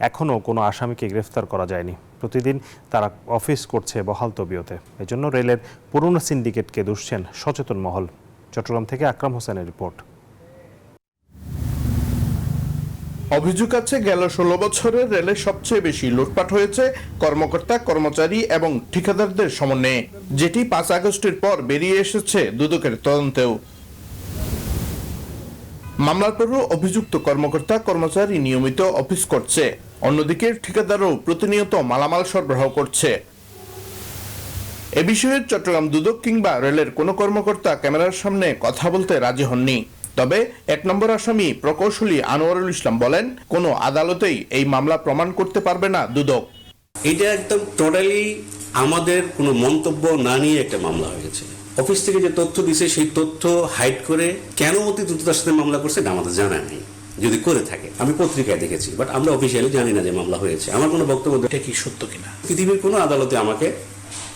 এখনও কোনো আসামিকে গ্রেফতার করা যায়নি। প্রতিদিন তারা অফিস করছে বহাল তবিয়তে। এজন্য রেলের পুরনো সিন্ডিকেটকে দুষছেন সচেতন মহল। চট্টগ্রাম থেকে আকরাম হোসেনের রিপোর্ট। অভিযোগ আছে, গেল 16 বছরে রেলের সবচেয়ে বেশি লুটপাট হয়েছে কর্মকর্তা কর্মচারী এবং ঠিকাদারদের সমন্বয়ে, যেটি 5 আগস্টের পর বেরিয়ে এসেছে দুদকের তদন্তেও। মামলার পরও অভিযুক্ত কর্মকর্তা কর্মচারী নিয়মিত অফিস করছে, অন্যদিকে ঠিকাদারও প্রতিনিয়ত মালামাল সরবরাহ করছে। এ বিষয়ে চট্টগ্রাম দুদক কিংবা রেলের কোনো কর্মকর্তা ক্যামেরার সামনে কথা বলতে রাজি হননি। তবে 1 নম্বর আসামি প্রকৌশলী আনোয়ারুল ইসলাম বলেন, কোনো আদালতেই এই মামলা প্রমাণ করতে পারবে না দুদক। এটা একদম টোটালি আমাদের কোনো মন্তব্য না নিয়ে একটা মামলা হয়েছে। অফিস থেকে যে তথ্য দিছে সেই তথ্য হাইড করে কেন অতি দ্রুততার সাথে মামলা করছে এটা আমাদের জানা নেই। যদি করে থাকে আমি পত্রিকায় দেখেছি, বাট আমরা অফিসিয়ালি জানি না যে মামলা হয়েছে। আমার কোনো বক্তব্য এটা কি সত্য কিনা পৃথিবীর কোনো আদালতে আমাকে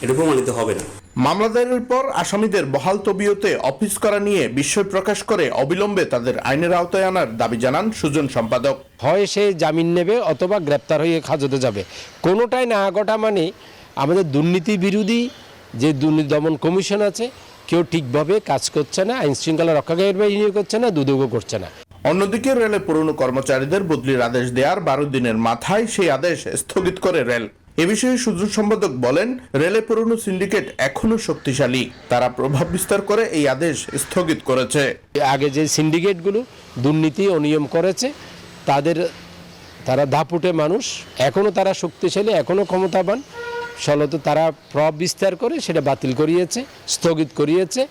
এটা প্রমাণিত হবে না। মামলা দায়েরের পর আসামিদের বহাল তবিয়তে অফিস করা নিয়ে বিস্ময় প্রকাশ করে অবিলম্বে তাদের আইনের আওতায় আনার দাবি জানান সুজন সম্পাদক। হয় সে জামিন নেবে অথবা গ্রেপ্তার হয়ে হাজতে যাবে, কোনোটাই না ঘটা মানে আমাদের দুর্নীতি বিরোধী যে দুর্নীতি দমন কমিশন আছে কেউ ঠিকভাবে কাজ করছে না, আইন শৃঙ্খলা রক্ষাকারী বাহিনী করছে না, দুদকও করছে না। অন্যদিকে রেলে পুরনো কর্মচারীদের বদলির আদেশ দেওয়ার 12 দিনের মাথায় সেই আদেশ স্থগিত করে রেল। এ বিষয়ে সুজন সম্পাদক বলেন, রেলে পুরনো সিন্ডিকেট এখনো শক্তিশালী, তারা প্রভাব বিস্তার করে এই আদেশ স্থগিত করেছে। আগে যে সিন্ডিকেটগুলো দুর্নীতি অনিয়ম করেছে তারা দাপুটে মানুষ, এখনো তারা শক্তিশালী, এখনো ক্ষমতাবান, ফলত তারা প্রভাব বিস্তার করে সেটা বাতিল করিয়েছে, স্থগিত করিয়েছে।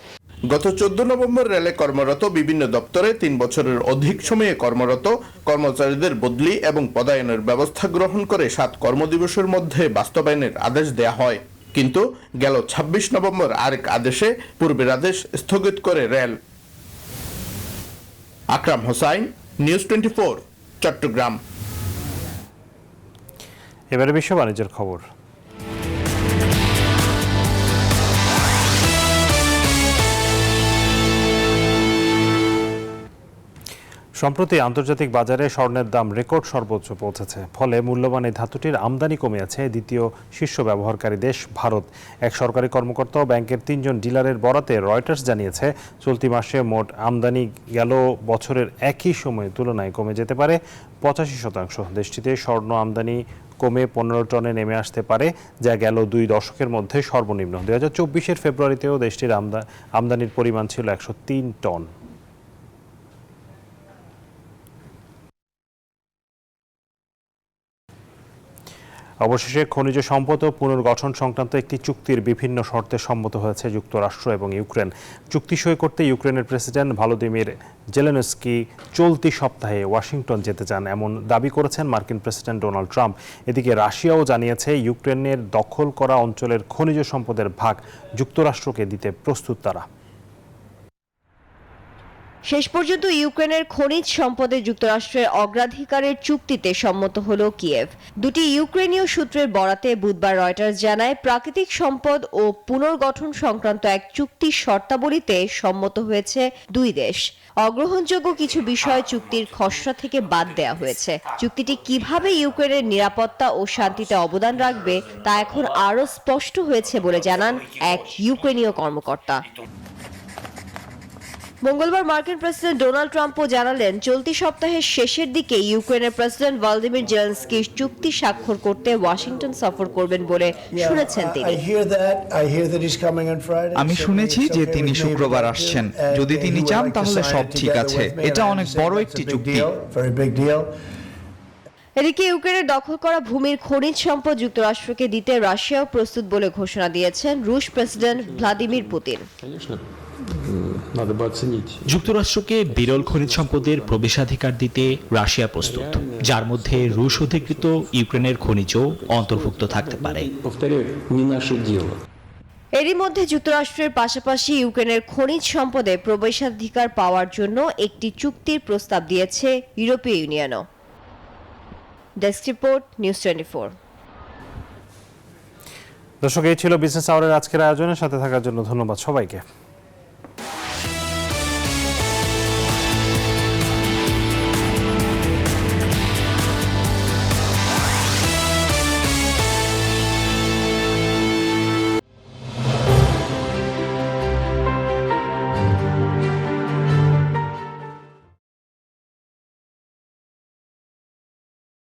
গত 14 নভেম্বর রেলে কর্মরত বিভিন্ন দপ্তরে 3 বছরের অধিক সময়ে কর্মরত কর্মচারীদের বদলি এবং পদায়নের ব্যবস্থা গ্রহণ করে 7 কর্মদিবসের মধ্যে বাস্তবায়নের আদেশ দেয়া হয়, কিন্তু গেল 26 নভেম্বর আরেক আদেশে পূর্বের আদেশ স্থগিত করে রেল। আকরাম হোসাইন, নিউজ 24, চট্টগ্রাম। এবারে বিশ্ব বাণিজ্যের খবর। সম্প্রতি আন্তর্জাতিক বাজারে স্বর্ণের দাম রেকর্ড সর্বোচ্চ পৌঁছেছে, ফলে মূল্যবান এই ধাতুটির আমদানি কমে আছে দ্বিতীয় শীর্ষ ব্যবহারকারী দেশ ভারত। এক সরকারি কর্মকর্তা ও ব্যাংকের 3 জন ডিলারের বরাতে রয়টার্স জানিয়েছে, চলতি মাসে মোট আমদানি গেল বছরের একই সময়ের তুলনায় কমে যেতে পারে 85%। দেশটিতে স্বর্ণ আমদানি কমে 15 টনে নেমে আসতে পারে, যা গেল 2 দশকের মধ্যে সর্বনিম্ন। 2024-এর ফেব্রুয়ারিতেও দেশটির আমদানির পরিমাণ ছিল 103 টন। অবশেষে খনিজ সম্পদ ও পুনর্গঠন সংক্রান্ত একটি চুক্তির বিভিন্ন শর্তে সম্মত হয়েছে যুক্তরাষ্ট্র এবং ইউক্রেন। চুক্তি সই করতে ইউক্রেনের প্রেসিডেন্ট ভলোদিমির জেলেনস্কি চলতি সপ্তাহে ওয়াশিংটন যেতে চান, এমন দাবি করেছেন মার্কিন প্রেসিডেন্ট ডোনাল্ড ট্রাম্প। এদিকে রাশিয়াও জানিয়েছে ইউক্রেনের দখল করা অঞ্চলের খনিজ সম্পদের ভাগ যুক্তরাষ্ট্রকে দিতে প্রস্তুত তারা। শেষ পর্যন্ত ইউক্রেনের খনিজ সম্পদে যুক্তরাষ্ট্রের অগ্রাধিকারের চুক্তিতে সম্মত হল কিয়েভ। দুটি ইউক্রেনীয় সূত্রের বরাতে বুধবার রয়টার্স জানায়, প্রাকৃতিক সম্পদ ও পুনর্গঠন সংক্রান্ত এক চুক্তির শর্তাবলীতে সম্মত হয়েছে দুই দেশ। অগ্রহণযোগ্য কিছু বিষয় চুক্তির খসড়া থেকে বাদ দেওয়া হয়েছে। চুক্তিটি কিভাবে ইউক্রেনের নিরাপত্তা ও শান্তিতে অবদান রাখবে তা এখন আরও স্পষ্ট হয়েছে বলে জানান এক ইউক্রেনীয় কর্মকর্তা। মঙ্গলবার মার্কিন প্রেসিডেন্ট ডোনাল্ড ট্রাম্পও জানালেন, চলতি সপ্তাহের শেষের দিকে ইউক্রেনের প্রেসিডেন্ট ভলোদিমির জেলেনস্কি চুক্তি স্বাক্ষর করতে ওয়াশিংটন সফর করবেন বলে শুনেছেন তিনি। আমি শুনেছি যে তিনি শুক্রবার আসছেন। যদি তিনি চান তাহলে সব ঠিক আছে। এটা অনেক বড় একটি চুক্তি। এদিকে ইউক্রেনের দখল করা ভূমির খনিজ সম্পদ যুক্তরাষ্ট্রকে দিতে রাশিয়াও প্রস্তুত বলে ঘোষণা দিয়েছেন রুশ প্রেসিডেন্ট ভ্লাদিমির পুতিন। যুক্তরাষ্ট্রকে বিরল খনিজ সম্পদের প্রবেশাধিকার দিতে রাশিয়া প্রস্তুত, যার মধ্যে রুশ অধিকৃত ইউক্রেনের খনিজও অন্তর্ভুক্ত থাকতে পারে। এরই মধ্যে যুক্তরাষ্ট্রের পাশাপাশি ইউক্রেনের খনিজ সম্পদে প্রবেশাধিকার পাওয়ার জন্য একটি চুক্তির প্রস্তাব দিয়েছে ইউরোপীয় ইউনিয়নও। Desk report, news 24। দর্শক, এই ছিল বিজনেস আওয়ারের আজকের আয়োজনের সাথে থাকার জন্য ধন্যবাদ সবাইকে।